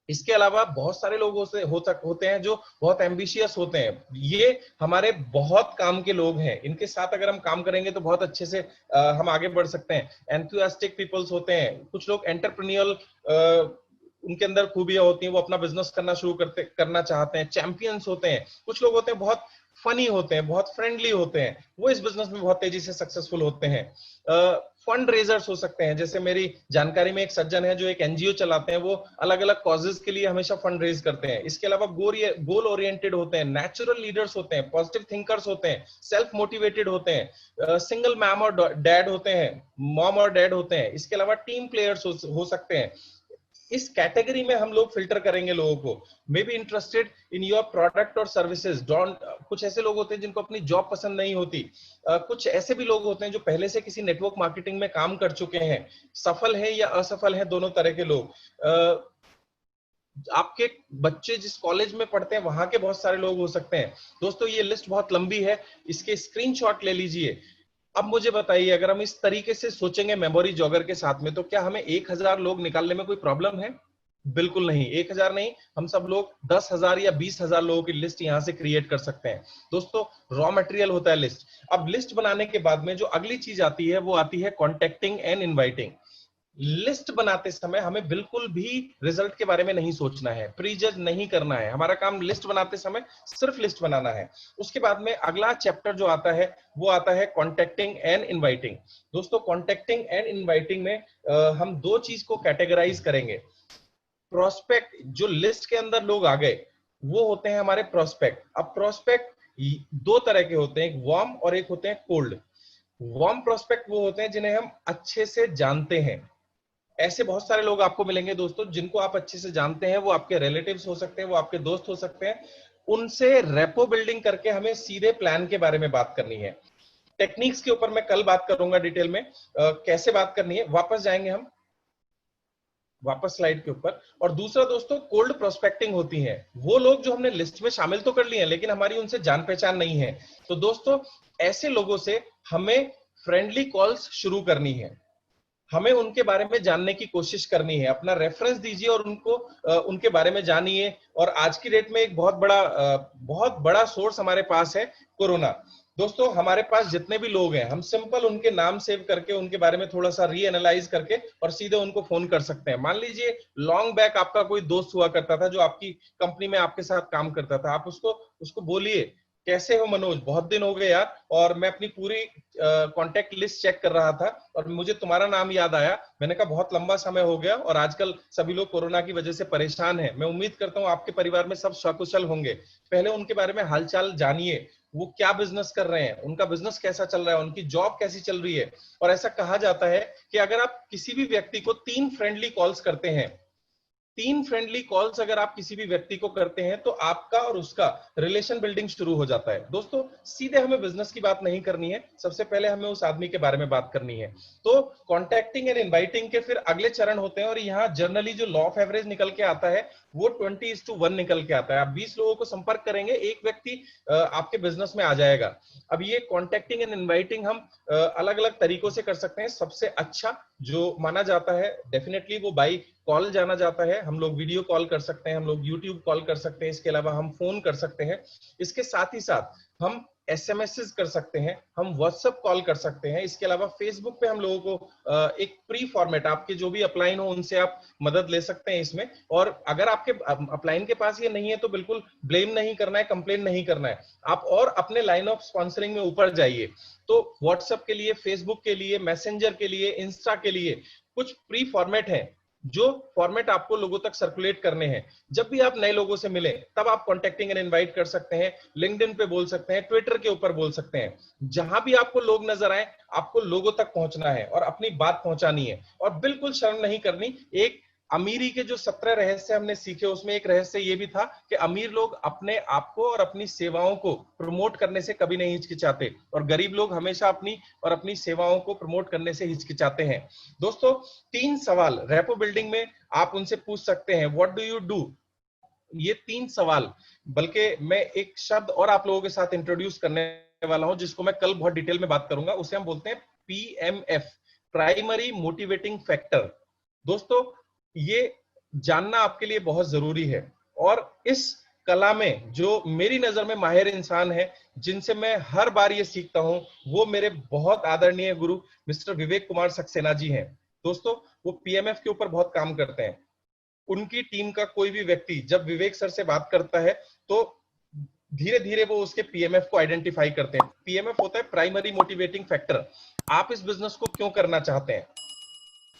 इसके अलावा बहुत सारे लोग होते हैं जो बहुत एम्बिशियस होते हैं। ये हमारे बहुत काम के लोग हैं, इनके साथ अगर हम काम करेंगे तो बहुत अच्छे से हम आगे बढ़ सकते हैं। एंथुसियास्टिक पीपल्स होते हैं, कुछ लोग एंटरप्रेन्योरल उनके अंदर खूबियां होती हैं, वो अपना बिजनेस करना चाहते हैं। चैंपियंस होते हैं, कुछ लोग होते हैं बहुत फनी होते हैं, बहुत फ्रेंडली होते हैं, वो इस बिजनेस में बहुत तेजी से सक्सेसफुल होते हैं। फंड रेजर्स हो सकते हैं, जैसे मेरी जानकारी में एक सज्जन है जो एक एनजीओ चलाते हैं, वो अलग अलग कॉजेज के लिए हमेशा फंड रेज करते हैं। इसके अलावा गोल ओरिएंटेड होते हैं, नेचुरल लीडर्स होते हैं, पॉजिटिव थिंकर्स होते हैं, सेल्फ मोटिवेटेड होते हैं, सिंगल मैम और डैड होते हैं, मॉम और डैड होते हैं। इसके अलावा टीम प्लेयर्स हो सकते हैं। इस कैटेगरी में हम लोग फिल्टर करेंगे लोगों को। May be interested in your product और सर्विसेज। कुछ ऐसे लोग होते हैं जिनको अपनी जॉब पसंद नहीं होती। कुछ ऐसे भी लोग होते हैं जो पहले से किसी नेटवर्क मार्केटिंग में काम कर चुके हैं, सफल हैं या असफल हैं, दोनों तरह के लोग। आपके बच्चे जिस कॉलेज में पढ़ते हैं वहां के बहुत सारे लोग हो सकते हैं। दोस्तों ये लिस्ट बहुत लंबी है, इसके स्क्रीनशॉट ले लीजिए। अब मुझे बताइए, अगर हम इस तरीके से सोचेंगे मेमोरी जॉगर के साथ में, तो क्या हमें 1000 लोग निकालने में कोई प्रॉब्लम है? बिल्कुल नहीं। 1000 नहीं, हम सब लोग 10,000 या 20,000 लोगों की लिस्ट यहां से क्रिएट कर सकते हैं। दोस्तों रॉ मटेरियल होता है लिस्ट। अब लिस्ट बनाने के बाद में जो अगली चीज आती है वो आती है कॉन्टेक्टिंग एंड इनवाइटिंग। लिस्ट बनाते समय हमें बिल्कुल भी रिजल्ट के बारे में नहीं सोचना है, प्रीजज नहीं करना है। हमारा काम लिस्ट बनाते समय सिर्फ लिस्ट बनाना है। उसके बाद में अगला चैप्टर जो आता है वो आता है कॉन्टेक्टिंग एंड इनवाइटिंग। दोस्तों कॉन्टेक्टिंग एंड इनवाइटिंग में हम दो चीज को कैटेगराइज करेंगे। प्रोस्पेक्ट, जो लिस्ट के अंदर लोग आ गए वो होते हैं हमारे प्रोस्पेक्ट। अब प्रोस्पेक्ट दो तरह के होते हैं, एक वार्म और एक होते हैं कोल्ड। वार्म प्रोस्पेक्ट वो होते हैं जिन्हें हम अच्छे से जानते हैं। ऐसे बहुत सारे लोग आपको मिलेंगे दोस्तों जिनको आप अच्छे से जानते हैं, वो आपके रिलेटिव्स हो सकते हैं, वो आपके दोस्त हो सकते हैं। उनसे रेपो बिल्डिंग करके हमें सीधे प्लान के बारे में बात करनी है। टेक्निक्स के ऊपर मैं कल बात करूंगा डिटेल में, कैसे बात करनी है। वापस जाएंगे हम, वापस स्लाइड के ऊपर। और दूसरा दोस्तों कोल्ड प्रोस्पेक्टिंग होती है, वो लोग जो हमने लिस्ट में शामिल तो कर लिए हैं लेकिन हमारी उनसे जान पहचान नहीं है। तो दोस्तों ऐसे लोगों से हमें फ्रेंडली कॉल्स शुरू करनी है, हमें उनके बारे में जानने की कोशिश करनी है। अपना रेफरेंस दीजिए और उनको उनके बारे में जानिए। और आज की डेट में एक बहुत बड़ा सोर्स हमारे पास है कोरोना। दोस्तों हमारे पास जितने भी लोग हैं, हम सिंपल उनके नाम सेव करके उनके बारे में थोड़ा सा रीएनालाइज करके और सीधे उनको फोन कर सकते हैं। मान लीजिए लॉन्ग बैक आपका कोई दोस्त हुआ करता था जो आपकी कंपनी में आपके साथ काम करता था, आप उसको बोलिए कैसे हो मनोज, बहुत दिन हो गए यार। और मैं अपनी पूरी कांटेक्ट लिस्ट चेक कर रहा था और मुझे तुम्हारा नाम याद आया। मैंने कहा बहुत लंबा समय हो गया और आजकल सभी लोग कोरोना की वजह से परेशान हैं। मैं उम्मीद करता हूँ आपके परिवार में सब सकुशल होंगे। पहले उनके बारे में हालचाल जानिए, वो क्या बिजनेस कर रहे हैं, उनका बिजनेस कैसा चल रहा है, उनकी जॉब कैसी चल रही है। और ऐसा कहा जाता है कि अगर आप किसी भी व्यक्ति को 3 फ्रेंडली कॉल्स करते हैं, 3 फ्रेंडली कॉल्स अगर आप किसी भी व्यक्ति को करते हैं तो आपका और उसका रिलेशन बिल्डिंग शुरू हो जाता है। दोस्तों सीधे हमें बिजनेस की बात नहीं करनी है, सबसे पहले हमें उस आदमी के बारे में बात करनी है। तो कॉन्टैक्टिंग एंड इनवाइटिंग के फिर अगले चरण होते हैं और यहाँ जनरली जो लॉ ऑफ एवरेज निकल के आता है वो 20:1 निकल के आता है। आप 20 लोगों को संपर्क करेंगे, एक व्यक्ति आपके बिजनेस में आ जाएगा। अब ये कॉन्टैक्टिंग एंड इनवाइटिंग हम अलग अलग तरीकों से कर सकते हैं। सबसे अच्छा जो माना जाता है डेफिनेटली वो बाई कॉल जाना जाता है। हम लोग वीडियो कॉल कर सकते हैं, हम लोग यूट्यूब कॉल कर सकते हैं, इसके अलावा हम फोन कर सकते हैं। इसके साथ ही साथ हम एसएमएस कर सकते हैं, हम व्हाट्सएप कॉल कर सकते हैं। इसके अलावा फेसबुक पे हम लोगों को एक प्री फॉर्मेट, आपके जो भी अपलाइन हो उनसे आप मदद ले सकते हैं इसमें। और अगर आपके अपलाइन के पास ये नहीं है तो बिल्कुल ब्लेम नहीं करना है, कंप्लेन नहीं करना है। आप और अपने लाइन ऑफ स्पॉन्सरिंग में ऊपर जाइए। तो व्हाट्सएप के लिए, फेसबुक के लिए, मैसेंजर के लिए, इंस्टा के लिए कुछ प्री फॉर्मेट है जो फॉर्मेट आपको लोगों तक सर्कुलेट करने हैं। जब भी आप नए लोगों से मिले तब आप कॉन्टेक्टिंग एंड इनवाइट कर सकते हैं, लिंक्डइन पे बोल सकते हैं, ट्विटर के ऊपर बोल सकते हैं। जहां भी आपको लोग नजर आए आपको लोगों तक पहुंचना है और अपनी बात पहुंचानी है और बिल्कुल शर्म नहीं करनी। एक अमीरी के जो 17 रहस्य हमने सीखे उसमें एक रहस्य ये भी था कि अमीर लोग अपने आप को और अपनी सेवाओं को प्रमोट करने से कभी नहीं हिचकिचाते और गरीब लोग हमेशा अपनी सेवाओं को प्रमोट करने से हिचकिचाते हैं। दोस्तों 3 सवाल रेपो बिल्डिंग में आप उनसे पूछ सकते हैं, व्हाट डू यू डू। ये 3 सवाल, बल्कि मैं एक शब्द और आप लोगों के साथ इंट्रोड्यूस करने वाला हूं जिसको मैं कल बहुत डिटेल में बात करूंगा। उसे हम बोलते हैं PMF, प्राइमरी मोटिवेटिंग फैक्टर। दोस्तों ये जानना आपके लिए बहुत जरूरी है और इस कला में जो मेरी नजर में माहिर इंसान है जिनसे मैं हर बार ये सीखता हूं वो मेरे बहुत आदरणीय गुरु मिस्टर विवेक कुमार सक्सेना जी हैं। दोस्तों वो PMF के ऊपर बहुत काम करते हैं। उनकी टीम का कोई भी व्यक्ति जब विवेक सर से बात करता है तो धीरे धीरे वो उसके PMF को आइडेंटिफाई करते हैं। PMF होता है प्राइमरी मोटिवेटिंग फैक्टर। आप इस बिजनेस को क्यों करना चाहते हैं,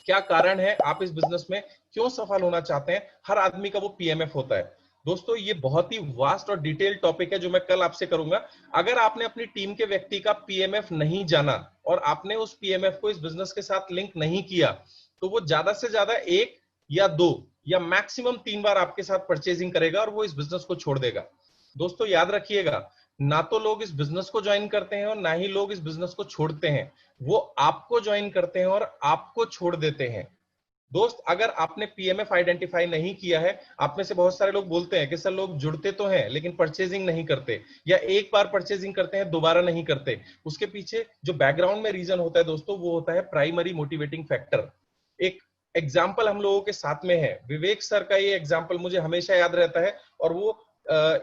क्या कारण है, आप इस बिजनेस में क्यों सफल होना चाहते हैं, हर आदमी का वो PMF होता है। दोस्तों ये बहुत ही वास्ट और डिटेल टॉपिक है जो मैं कल आपसे करूंगा। अगर आपने अपनी टीम के व्यक्ति का PMF नहीं जाना और आपने उस PMF को इस बिजनेस के साथ लिंक नहीं किया तो वो ज्यादा से ज्यादा 1 या 2 या मैक्सिमम 3 बार आपके साथ परचेजिंग करेगा और वो इस बिजनेस को छोड़ देगा। दोस्तों याद रखिएगा, ना तो लोग इस बिजनेस को ज्वाइन करते हैं और ना ही लोग इस बिजनेस को छोड़ते हैं, वो आपको ज्वाइन करते हैं और आपको छोड़ देते हैं। दोस्त अगर आपने PMF आइडेंटिफाई नहीं किया है, आप में से बहुत सारे लोग बोलते हैं कि सर लोग जुड़ते तो हैं लेकिन परचेजिंग नहीं करते या एक बार परचेजिंग करते हैं दोबारा नहीं करते। उसके पीछे जो बैकग्राउंड में रीजन होता है दोस्तों वो होता है प्राइमरी मोटिवेटिंग फैक्टर। एक एग्जाम्पल हम लोगों के साथ में है, विवेक सर का ये एग्जाम्पल मुझे हमेशा याद रहता है और वो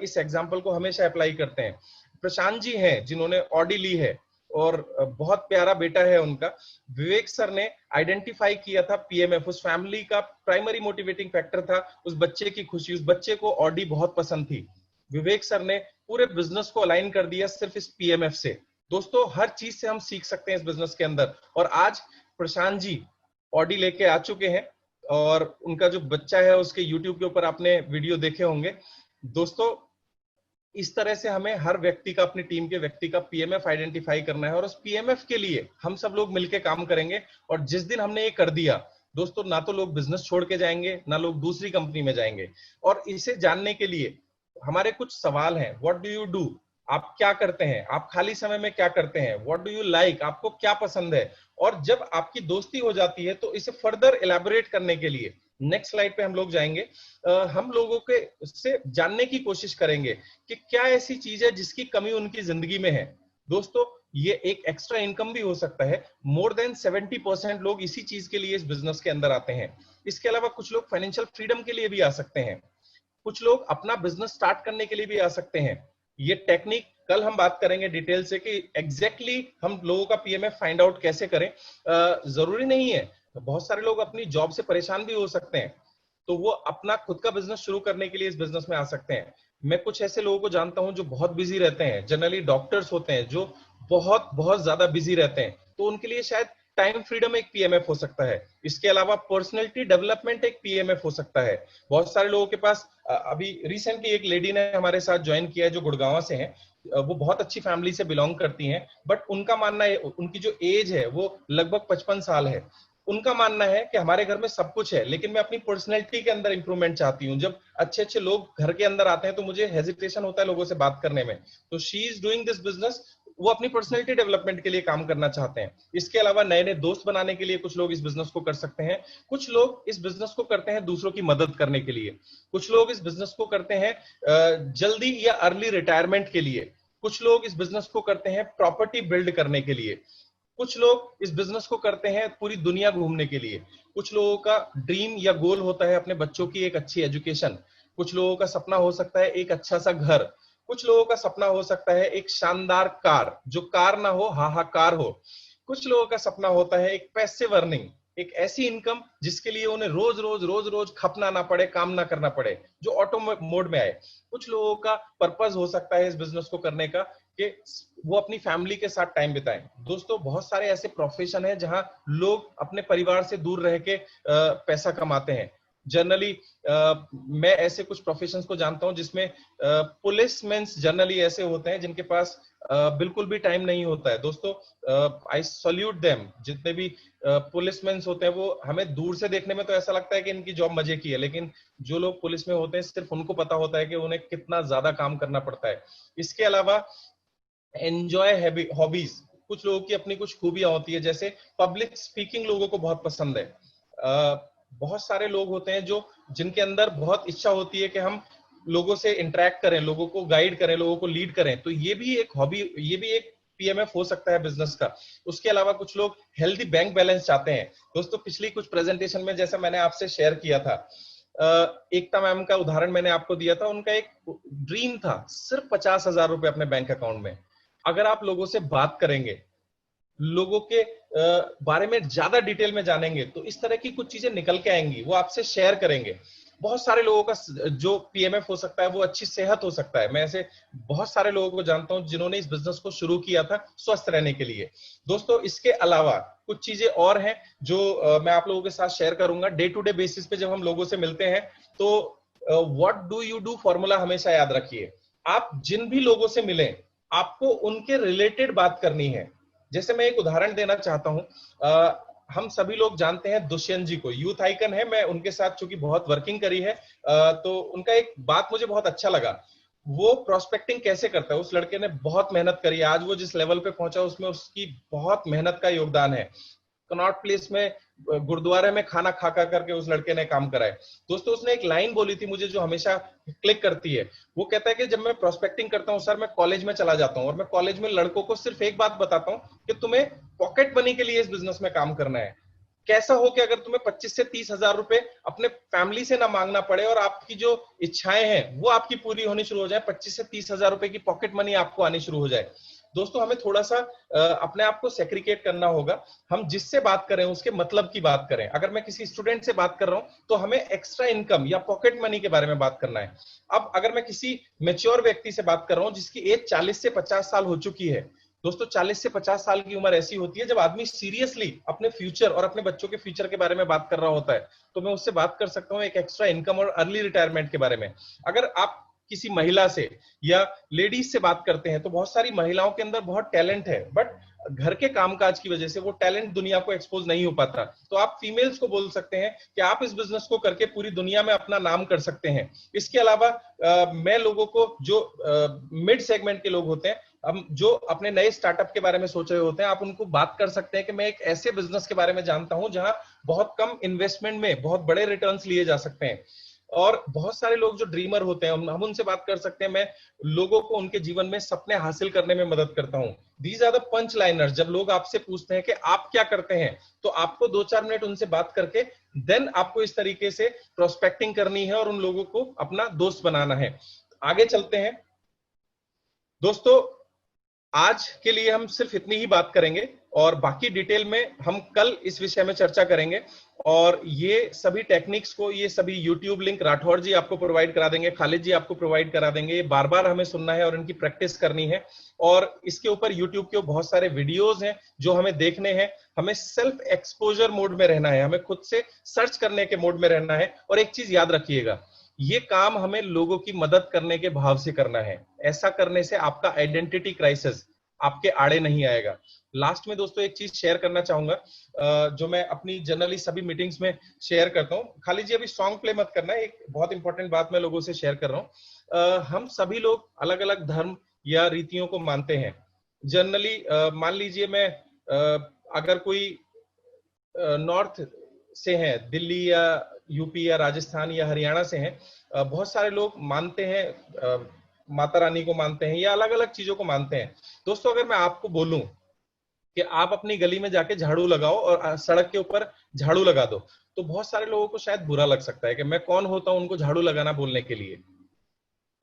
इस एग्जाम्पल को हमेशा अप्लाई करते हैं। प्रशांत जी हैं जिन्होंने ऑडी ली है और बहुत प्यारा बेटा है उनका। विवेक सर ने आइडेंटिफाई किया था PMF, उस फैमिली का प्राइमरी मोटिवेटिंग फैक्टर था उस बच्चे की खुशी। उस बच्चे को ऑडी बहुत पसंद थी। विवेक सर ने पूरे बिजनेस को अलाइन कर दिया सिर्फ इस PMF से। दोस्तों हर चीज से हम सीख सकते हैं इस बिजनेस के अंदर और आज प्रशांत जी ऑडी लेके आ चुके हैं और उनका जो बच्चा है उसके यूट्यूब के ऊपर आपने वीडियो देखे होंगे। दोस्तों इस तरह से हमें हर व्यक्ति का, अपनी टीम के व्यक्ति का PMF आइडेंटिफाई करना है और उस PMF के लिए हम सब लोग मिलकर काम करेंगे। और जिस दिन हमने ये कर दिया दोस्तों, ना तो लोग बिजनेस छोड़ के जाएंगे ना लोग दूसरी कंपनी में जाएंगे। और इसे जानने के लिए हमारे कुछ सवाल हैं। व्हाट डू यू डू, आप क्या करते हैं, आप खाली समय में क्या करते हैं, व्हाट डू यू लाइक, आपको क्या पसंद है। और जब आपकी दोस्ती हो जाती है तो इसे फर्दर एलैबोरेट करने के लिए नेक्स्ट स्लाइड पे हम लोग जाएंगे। हम लोगों के से जानने की कोशिश करेंगे कि क्या ऐसी चीज है जिसकी कमी उनकी जिंदगी में है। दोस्तों ये एक एक्स्ट्रा इनकम भी हो सकता है। मोर देन 70% लोग इसी चीज के लिए इस बिजनेस के अंदर आते हैं। इसके अलावा कुछ लोग फाइनेंशियल फ्रीडम के लिए भी आ सकते हैं, कुछ लोग अपना बिजनेस स्टार्ट करने के लिए भी आ सकते हैं। ये टेक्निक कल हम बात करेंगे डिटेल से कि एग्जैक्टली हम लोगों का PMF फाइंड आउट कैसे करें। जरूरी नहीं है, बहुत सारे लोग अपनी जॉब से परेशान भी हो सकते हैं तो वो अपना खुद का बिजनेस शुरू करने के लिए इस बिजनेस में आ सकते हैं। मैं कुछ ऐसे लोगों को जानता हूं जो बहुत बिजी रहते हैं, जनरली डॉक्टर्स होते हैं जो बहुत बहुत ज्यादा बिजी रहते हैं, तो उनके लिए शायद टाइम फ्रीडम एक पीएमएफ हो सकता है। इसके अलावा पर्सनैलिटी डेवलपमेंट एक पीएमएफ हो सकता है। बहुत सारे लोगों के पास, अभी रिसेंटली एक लेडी ने हमारे साथ ज्वाइन किया है जो गुड़गांव से हैं, वो बहुत अच्छी फैमिली से बिलोंग करती हैं, बट उनका मानना है, उनकी जो एज है वो लगभग 55 साल है। उनका मानना है कि हमारे घर में सब कुछ है, लेकिन मैं अपनी पर्सनैलिटी के अंदर इंप्रूवमेंट चाहती हूँ। जब अच्छे अच्छे लोग घर के अंदर आते हैं तो मुझे हेजिटेशन होता है लोगों से बात करने में। तो she is doing this business, वो अपनी पर्सनैलिटी डेवलपमेंट के लिए काम करना चाहते हैं। इसके अलावा नए नए दोस्त बनाने के लिए कुछ लोग इस बिजनेस को कर सकते हैं। कुछ लोग इस बिजनेस को करते हैं दूसरों की मदद करने के लिए। कुछ लोग इस बिजनेस को करते हैं जल्दी या अर्ली रिटायरमेंट के लिए। कुछ लोग इस बिजनेस को करते हैं प्रॉपर्टी बिल्ड करने के लिए। कुछ लोग इस बिजनेस को करते हैं पूरी दुनिया घूमने के लिए। कुछ लोगों का ड्रीम या गोल होता है अपने बच्चों की एक अच्छी एजुकेशन। कुछ लोगों का सपना हो सकता है एक अच्छा सा घर। कुछ लोगों का सपना हो सकता है एक शानदार कार, जो कार ना हो हाहाकार हो। कुछ लोगों का सपना होता है एक पैसिव अर्निंग, एक ऐसी इनकम जिसके लिए उन्हें रोज रोज खपना ना पड़े, काम ना करना पड़े, जो ऑटो मोड में आए। कुछ लोगों का पर्पस हो सकता है इस बिजनेस को करने का कि वो अपनी फैमिली के साथ टाइम बिताएं। दोस्तों, बहुत सारे ऐसे प्रोफेशन है जहां लोग अपने परिवार से दूर रह के पैसा कमाते हैं। जनरली मैं ऐसे कुछ प्रोफेशंस को जानता हूं जिसमें पुलिसमैन जनरली ऐसे होते हैं जिनके पास बिल्कुल भी टाइम नहीं होता है। दोस्तों, आई सल्यूट देम। जितने भी पुलिसमैन होते हैं वो हमें दूर से देखने में तो ऐसा लगता है कि इनकी जॉब मजे की है, लेकिन जो लोग पुलिस में होते हैं सिर्फ उनको पता होता है कि उन्हें कितना ज्यादा काम करना पड़ता है। इसके अलावा एंजॉय हॉबीज, कुछ लोगों की अपनी कुछ खूबियां होती है, जैसे पब्लिक स्पीकिंग लोगों को बहुत पसंद है। बहुत सारे लोग होते हैं जो जिनके अंदर बहुत इच्छा होती है कि हम लोगों से इंटरेक्ट करें, लोगों को गाइड करें, लोगों को लीड करें। तो ये भी एक हॉबी, ये भी एक पीएमएफ हो सकता है बिजनेस का। उसके अलावा कुछ लोग हेल्दी बैंक बैलेंस चाहते हैं। दोस्तों, पिछली कुछ प्रेजेंटेशन में जैसा मैंने आपसे शेयर किया था, एकता मैम का उदाहरण मैंने आपको दिया था। उनका एक ड्रीम था सिर्फ 50,000 रुपए अपने बैंक अकाउंट में। अगर आप लोगों से बात करेंगे, लोगों के बारे में ज्यादा डिटेल में जानेंगे, तो इस तरह की कुछ चीजें निकल के आएंगी, वो आपसे शेयर करेंगे। बहुत सारे लोगों का जो पीएमएफ हो सकता है वो अच्छी सेहत हो सकता है। मैं ऐसे बहुत सारे लोगों को जानता हूं जिन्होंने इस बिजनेस को शुरू किया था स्वस्थ रहने के लिए। दोस्तों, इसके अलावा कुछ चीजें और हैं जो मैं आप लोगों के साथ शेयर करूंगा। डे टू डे बेसिस पे जब हम लोगों से मिलते हैं तो what do you do formula हमेशा याद रखिए। आप जिन भी लोगों से मिलें, आपको उनके रिलेटेड बात करनी है। जैसे मैं एक उदाहरण देना चाहता हूं, हम सभी लोग जानते हैं दुष्यंत जी को, यूथ आइकन है। मैं उनके साथ चूंकि बहुत वर्किंग करी है, तो उनका एक बात मुझे बहुत अच्छा लगा। वो प्रोस्पेक्टिंग कैसे करता है, उस लड़के ने बहुत मेहनत करी। आज वो जिस लेवल पे पहुंचा उसमें उसकी बहुत मेहनत का योगदान है। कनॉट प्लेस में गुरुद्वारे में खाना खा करके उस लड़के ने काम करा है। दोस्तों, उसने एक लाइन बोली थी मुझे जो हमेशा क्लिक करती है। वो कहता है कि जब मैं प्रोस्पेक्टिंग करता हूँ सर, मैं कॉलेज में चला जाता हूँ और मैं कॉलेज में लड़कों को सिर्फ एक बात बताता हूँ कि तुम्हें पॉकेट मनी के लिए इस बिजनेस में काम करना है। कैसा हो कि अगर तुम्हें 25 से 30,000 रुपए अपने फैमिली से ना मांगना पड़े और आपकी जो इच्छाएं हैं वो आपकी पूरी होनी शुरू हो जाए, 25 से 30,000 रुपए की पॉकेट मनी आपको आनी शुरू हो जाए। दोस्तों, हमें थोड़ा सा अपने आप को सेग्रीगेट करना होगा। हम जिससे बात करें उसके मतलब की बात करें। अगर मैं किसी स्टूडेंट से बात कर रहा हूं तो हमें एक्स्ट्रा इनकम या पॉकेट मनी के बारे में बात करना है। अब अगर मैं किसी मैच्योर व्यक्ति से बात कर रहा हूं जिसकी एज 40 से 50 साल हो चुकी है, दोस्तों 40 से 50 साल की उम्र ऐसी होती है जब आदमी सीरियसली अपने फ्यूचर और अपने बच्चों के फ्यूचर के बारे में बात कर रहा होता है। तो मैं उससे बात कर सकता हूं एक एक्स्ट्रा इनकम और अर्ली रिटायरमेंट के बारे में। अगर आप किसी महिला से या लेडीज से बात करते हैं तो बहुत सारी महिलाओं के अंदर बहुत टैलेंट है, बट घर के कामकाज की वजह से वो टैलेंट दुनिया को एक्सपोज नहीं हो पाता। तो आप फीमेल्स को बोल सकते हैं कि आप इस बिजनेस को करके पूरी दुनिया में अपना नाम कर सकते हैं। इसके अलावा मैं लोगों को जो मिड सेगमेंट के लोग होते हैं, हम जो अपने नए स्टार्टअप के बारे में सोच रहे होते हैं, आप उनको बात कर सकते हैं कि मैं एक ऐसे बिजनेस के बारे में जानता हूं जहां बहुत कम इन्वेस्टमेंट में बहुत बड़े रिटर्न्स लिए जा सकते हैं। और बहुत सारे लोग जो ड्रीमर होते हैं, हम उनसे बात कर सकते हैं। मैं लोगों को उनके जीवन में सपने हासिल करने में मदद करता हूं। These are the punch liners. जब लोग आपसे पूछते हैं कि आप क्या करते हैं, तो आपको 2-4 मिनट उनसे बात करके देन आपको इस तरीके से प्रोस्पेक्टिंग करनी है और उन लोगों को अपना दोस्त बनाना है। आगे चलते हैं। दोस्तों, आज के लिए हम सिर्फ इतनी ही बात करेंगे और बाकी डिटेल में हम कल इस विषय में चर्चा करेंगे। और ये सभी टेक्निक्स को, ये सभी यूट्यूब लिंक राठौर जी आपको प्रोवाइड करा देंगे, खालिद जी आपको प्रोवाइड करा देंगे। ये बार बार हमें सुनना है और इनकी प्रैक्टिस करनी है। और इसके ऊपर यूट्यूब के बहुत सारे वीडियोस हैं जो हमें देखने हैं। हमें सेल्फ एक्सपोजर मोड में रहना है, हमें खुद से सर्च करने के मोड में रहना है। और एक चीज याद रखिएगा, ये काम हमें लोगों की मदद करने के भाव से करना है। ऐसा करने से आपका आइडेंटिटी क्राइसिस आपके आड़े नहीं आएगा। लास्ट में दोस्तों एक चीज शेयर करना चाहूंगा, जो मैं अपनी जनरली सभी मीटिंग्स में शेयर करता हूँ। खालिद जी अभी सॉन्ग प्ले मत करना, एक बहुत इंपॉर्टेंट बात मैं लोगों से शेयर कर रहा हूँ। हम सभी लोग अलग अलग धर्म या रीतियों को मानते हैं। जनरली मान लीजिए मैं अगर कोई नॉर्थ से है, दिल्ली या यूपी या राजस्थान या हरियाणा से हैं, बहुत सारे लोग मानते हैं, माता रानी को मानते हैं या अलग अलग चीजों को मानते हैं। दोस्तों अगर मैं आपको बोलूं कि आप अपनी गली में जाके झाड़ू लगाओ और सड़क के ऊपर झाड़ू लगा दो, तो बहुत सारे लोगों को शायद बुरा लग सकता है कि मैं कौन होता हूं उनको झाड़ू लगाना बोलने के लिए।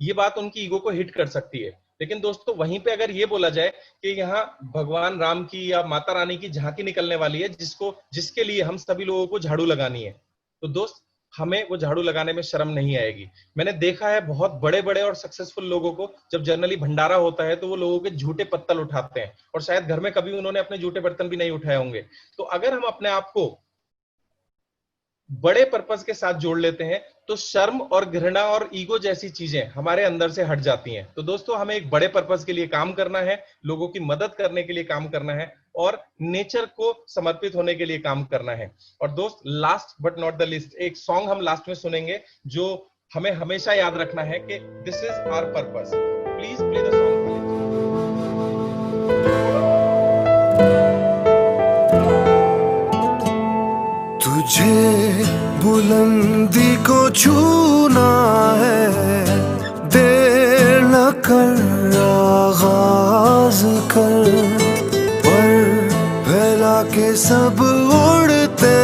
ये बात उनकी ईगो को हिट कर सकती है। लेकिन दोस्तों वहीं पे अगर ये बोला जाए कि यहाँ भगवान राम की या माता रानी की झांकी निकलने वाली है जिसके लिए हम सभी लोगों को झाड़ू लगानी है, तो दोस्त हमें वो झाड़ू लगाने में शर्म नहीं आएगी। मैंने देखा है बहुत बड़े बड़े और सक्सेसफुल लोगों को, जब जनरली भंडारा होता है तो वो लोगों के झूठे पत्तल उठाते हैं और शायद घर में कभी उन्होंने अपने झूठे बर्तन भी नहीं उठाए होंगे। तो अगर हम अपने आप को बड़े पर्पस के साथ जोड़ लेते हैं तो शर्म और घृणा और ईगो जैसी चीजें हमारे अंदर से हट जाती हैं। तो दोस्तों हमें एक बड़े पर्पस के लिए काम करना है, लोगों की मदद करने के लिए काम करना है और नेचर को समर्पित होने के लिए काम करना है। और दोस्त last but not the least एक सॉन्ग हम लास्ट में सुनेंगे जो हमें हमेशा याद रखना है कि this is our purpose. Please play the song. तुझे बुलंदी को छूना है, देर न कर आगाज कर, पर फैला के सब उड़ते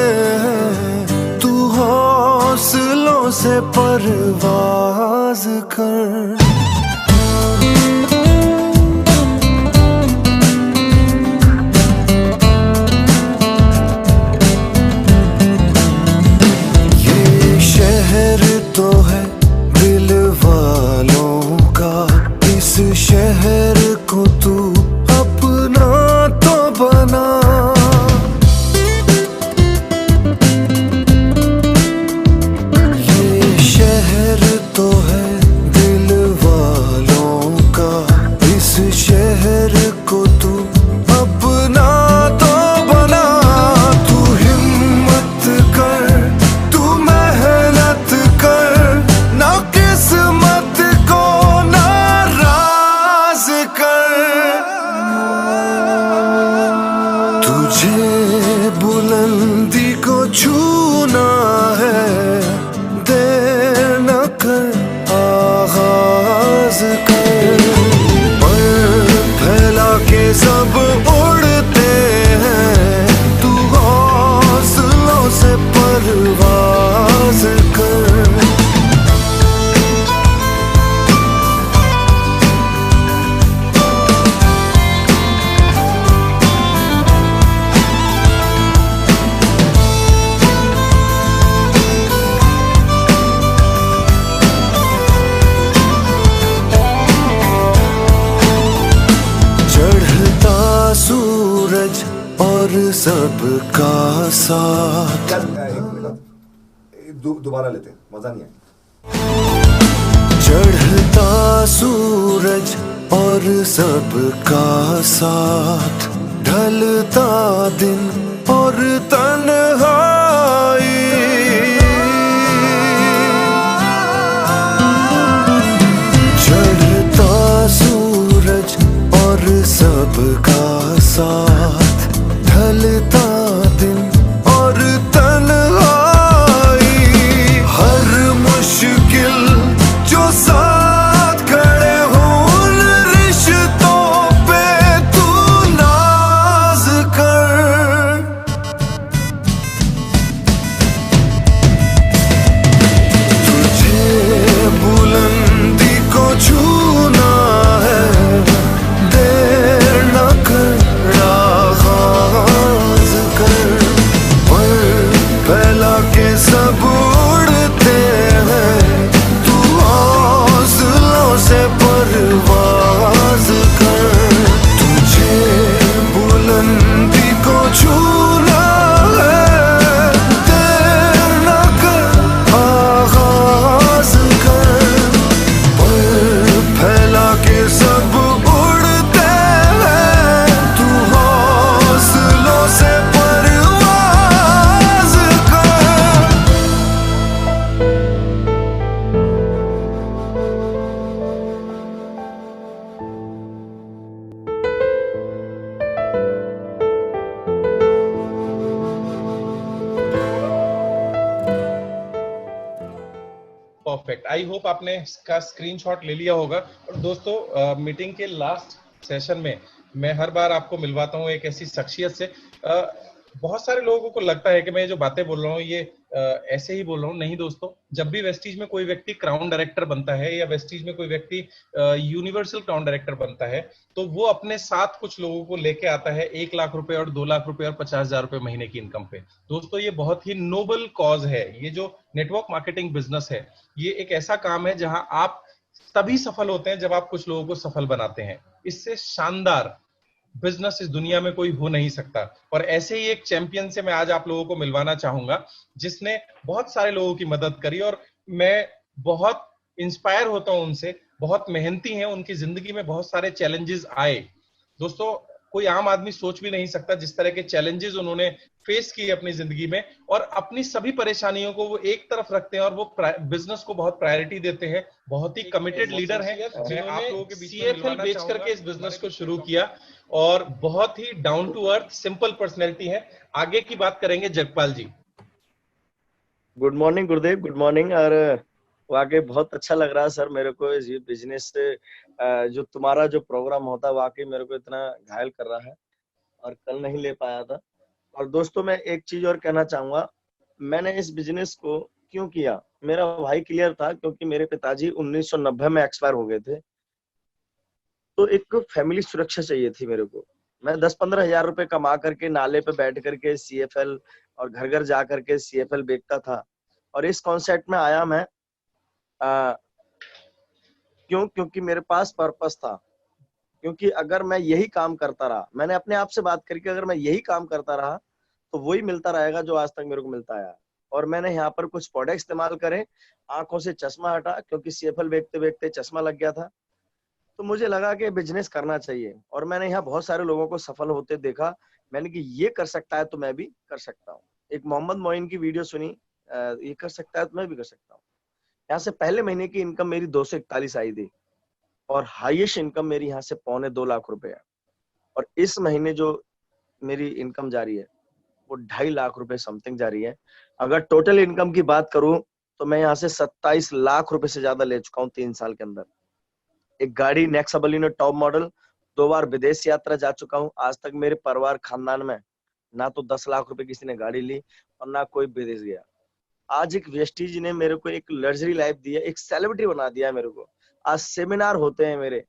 हैं, तू हौसलों से परवाज कर। तो है दिल वालों का, इस शहर को तू अपना तो बना। ये शहर तो है दिल वालों का, इस शहर को तू अपना तो बना। तू हिम्मत कर, तू मेहनत कर, ना किस्मत को नाराज कर। तुझे बुलंदी को छूना है, देर न कर आगाज कर, पर फैला के सब उड़ते हैं, तू हौसलों से परवाज कर। सूरज और सबका साथ। दोबारा लेते हैं, मजा नहीं है। चढ़ता सूरज और सबका साथ, ढलता दिन और तन्हाई, चढ़ता सूरज और सबका साथ, ढलता दिन और तन्हाई, हर मुश्किल जो साथ खड़े हों, उन रिश्तों पे तू नाज कर। तुझे बुलंदी को छूना है, देर न कर परफेक्ट। आई होप आपने इसका स्क्रीनशॉट ले लिया होगा। और दोस्तों मीटिंग के लास्ट सेशन में मैं हर बार आपको मिलवाता हूँ एक ऐसी शख्सियत से। बहुत सारे लोगों को लगता है कि मैं जो बातें बोल रहा हूँ ये ऐसे ही बोल रहा हूँ। नहीं दोस्तों, जब भी वेस्टीज में कोई व्यक्ति क्राउन डायरेक्टर बनता है या वेस्टीज में कोई व्यक्ति यूनिवर्सल क्राउन डायरेक्टर बनता है तो वो अपने साथ कुछ लोगों को लेके आता है 1 लाख रुपए और 2 लाख रुपए और 50,000 रुपए महीने की इनकम पे। दोस्तों ये बहुत ही नोबल कॉज है। ये जो नेटवर्क मार्केटिंग बिजनेस है ये एक ऐसा काम है जहां आप तभी सफल होते हैं जब आप कुछ लोगों को सफल बनाते हैं। इससे शानदार बिजनेस इस दुनिया में कोई हो नहीं सकता। और ऐसे ही एक चैंपियन से मैं आज आप लोगों को मिलवाना चाहूंगा जिसने बहुत सारे लोगों की मदद करी और मैं बहुत इंस्पायर होता हूं उनसे। बहुत मेहनती हैं, उनकी जिंदगी में बहुत सारे चैलेंजेस आए। दोस्तों कोई आम आदमी सोच भी नहीं सकता जिस तरह के चैलेंजेस उन्होंने फेस किए अपनी जिंदगी में, और अपनी सभी परेशानियों को वो एक तरफ रखते हैं और वो बिजनेस को बहुत प्रायोरिटी देते हैं। बहुत ही कमिटेड लीडर हैं। मैं आप लोगों के बीच में CFL बेच करके इस बिजनेस को शुरू किया और बहुत ही down to earth simple personality है। आगे की बात करेंगे जगपाल जी। गुड मॉर्निंग गुरुदेव, गुड मॉर्निंग। और वाकई बहुत अच्छा लग रहा है सर मेरे को ये बिजनेस से जो तुम्हारा जो प्रोग्राम होता है वाकई मेरे को इतना घायल कर रहा है और कल नहीं ले पाया था। और दोस्तों मैं एक चीज और कहना चाहूंगा, मैंने इस बिजनेस को क्यों किया, मेरा भाई क्लियर था क्योंकि मेरे पिताजी 1990 में एक्सपायर हो गए थे, तो एक फैमिली सुरक्षा चाहिए थी मेरे को। मैं 10-15 हजार रुपए कमा करके नाले पे बैठ करके CFL और घर घर जा करके CFL बेचता था। और इस कॉन्सेप्ट में आया मैं क्योंकि मेरे पास पर्पस था। क्योंकि अगर मैं यही काम करता रहा, मैंने अपने आप से बात करके अगर मैं यही काम करता रहा तो वही मिलता रहेगा जो आज तक मेरे को मिलता आया। और मैंने यहाँ पर कुछ प्रोडक्ट इस्तेमाल करे, आंखों से चश्मा हटा क्योंकि CFL बेचते बेचते चश्मा लग गया था, तो मुझे लगा कि बिजनेस करना चाहिए। और मैंने यहाँ बहुत सारे लोगों को सफल होते देखा, मैंने कि ये कर सकता है तो मैं भी कर सकता हूँ। एक मोहम्मद मोइन की वीडियो सुनी, ये कर सकता है तो मैं भी कर सकता हूँ। यहाँ से पहले महीने की इनकम मेरी 241 आई थी और हाईएस्ट इनकम मेरी यहाँ से 2.25 लाख रुपए है। और इस महीने जो मेरी इनकम जा रही है वो 2.5 लाख रुपए समथिंग जा रही है। अगर टोटल इनकम की बात करूं तो मैं यहाँ से 27 लाख रुपए से ज्यादा ले चुका हूँ 3 साल के अंदर। एक गाड़ी नेक्सा बलिनो टॉप मॉडल, 2 बार विदेश यात्रा जा चुका हूँ। आज तक मेरे परिवार खानदान में ना तो 10 लाख रुपए किसी ने गाड़ी ली और ना कोई विदेश गया। आज एक वेस्टीज ने मेरे को एक लग्जरी लाइफ दी है, एक सेलिब्रिटी बना दिया है मेरे को। आज सेमिनार होते हैं मेरे।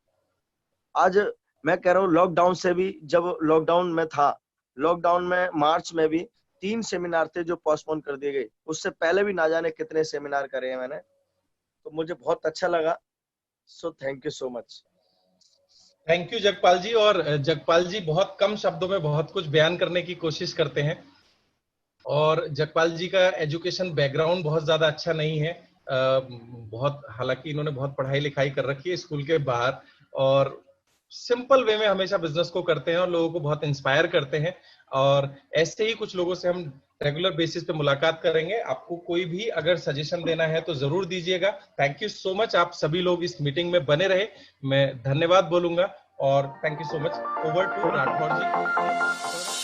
आज मैं कह रहा हूँ लॉकडाउन से भी, जब लॉकडाउन में था, लॉकडाउन में मार्च में भी 3 सेमिनार थे जो पोस्टपोन कर दिए गए। उससे पहले भी ना जाने कितने सेमिनार करे हैं मैंने, तो मुझे बहुत अच्छा लगा। So thank you so much. Thank you Jagpal ji. और जगपाल जी बहुत कम शब्दों में बहुत कुछ बयान करने की कोशिश करते हैं। और जगपाल जी का एजुकेशन बैकग्राउंड बहुत ज्यादा अच्छा नहीं है, बहुत, हालांकि इन्होंने बहुत पढ़ाई लिखाई कर रखी है स्कूल के बाहर, और सिंपल वे में हमेशा बिजनेस को करते हैं और लोगों को बहुत इंस्पायर करते हैं। और ऐसे ही कुछ लोगों से हम रेगुलर बेसिस पे मुलाकात करेंगे। आपको कोई भी अगर सजेशन देना है तो जरूर दीजिएगा। थैंक यू सो मच, आप सभी लोग इस मीटिंग में बने रहे, मैं धन्यवाद बोलूंगा और thank you so much. Over to Rathore ji.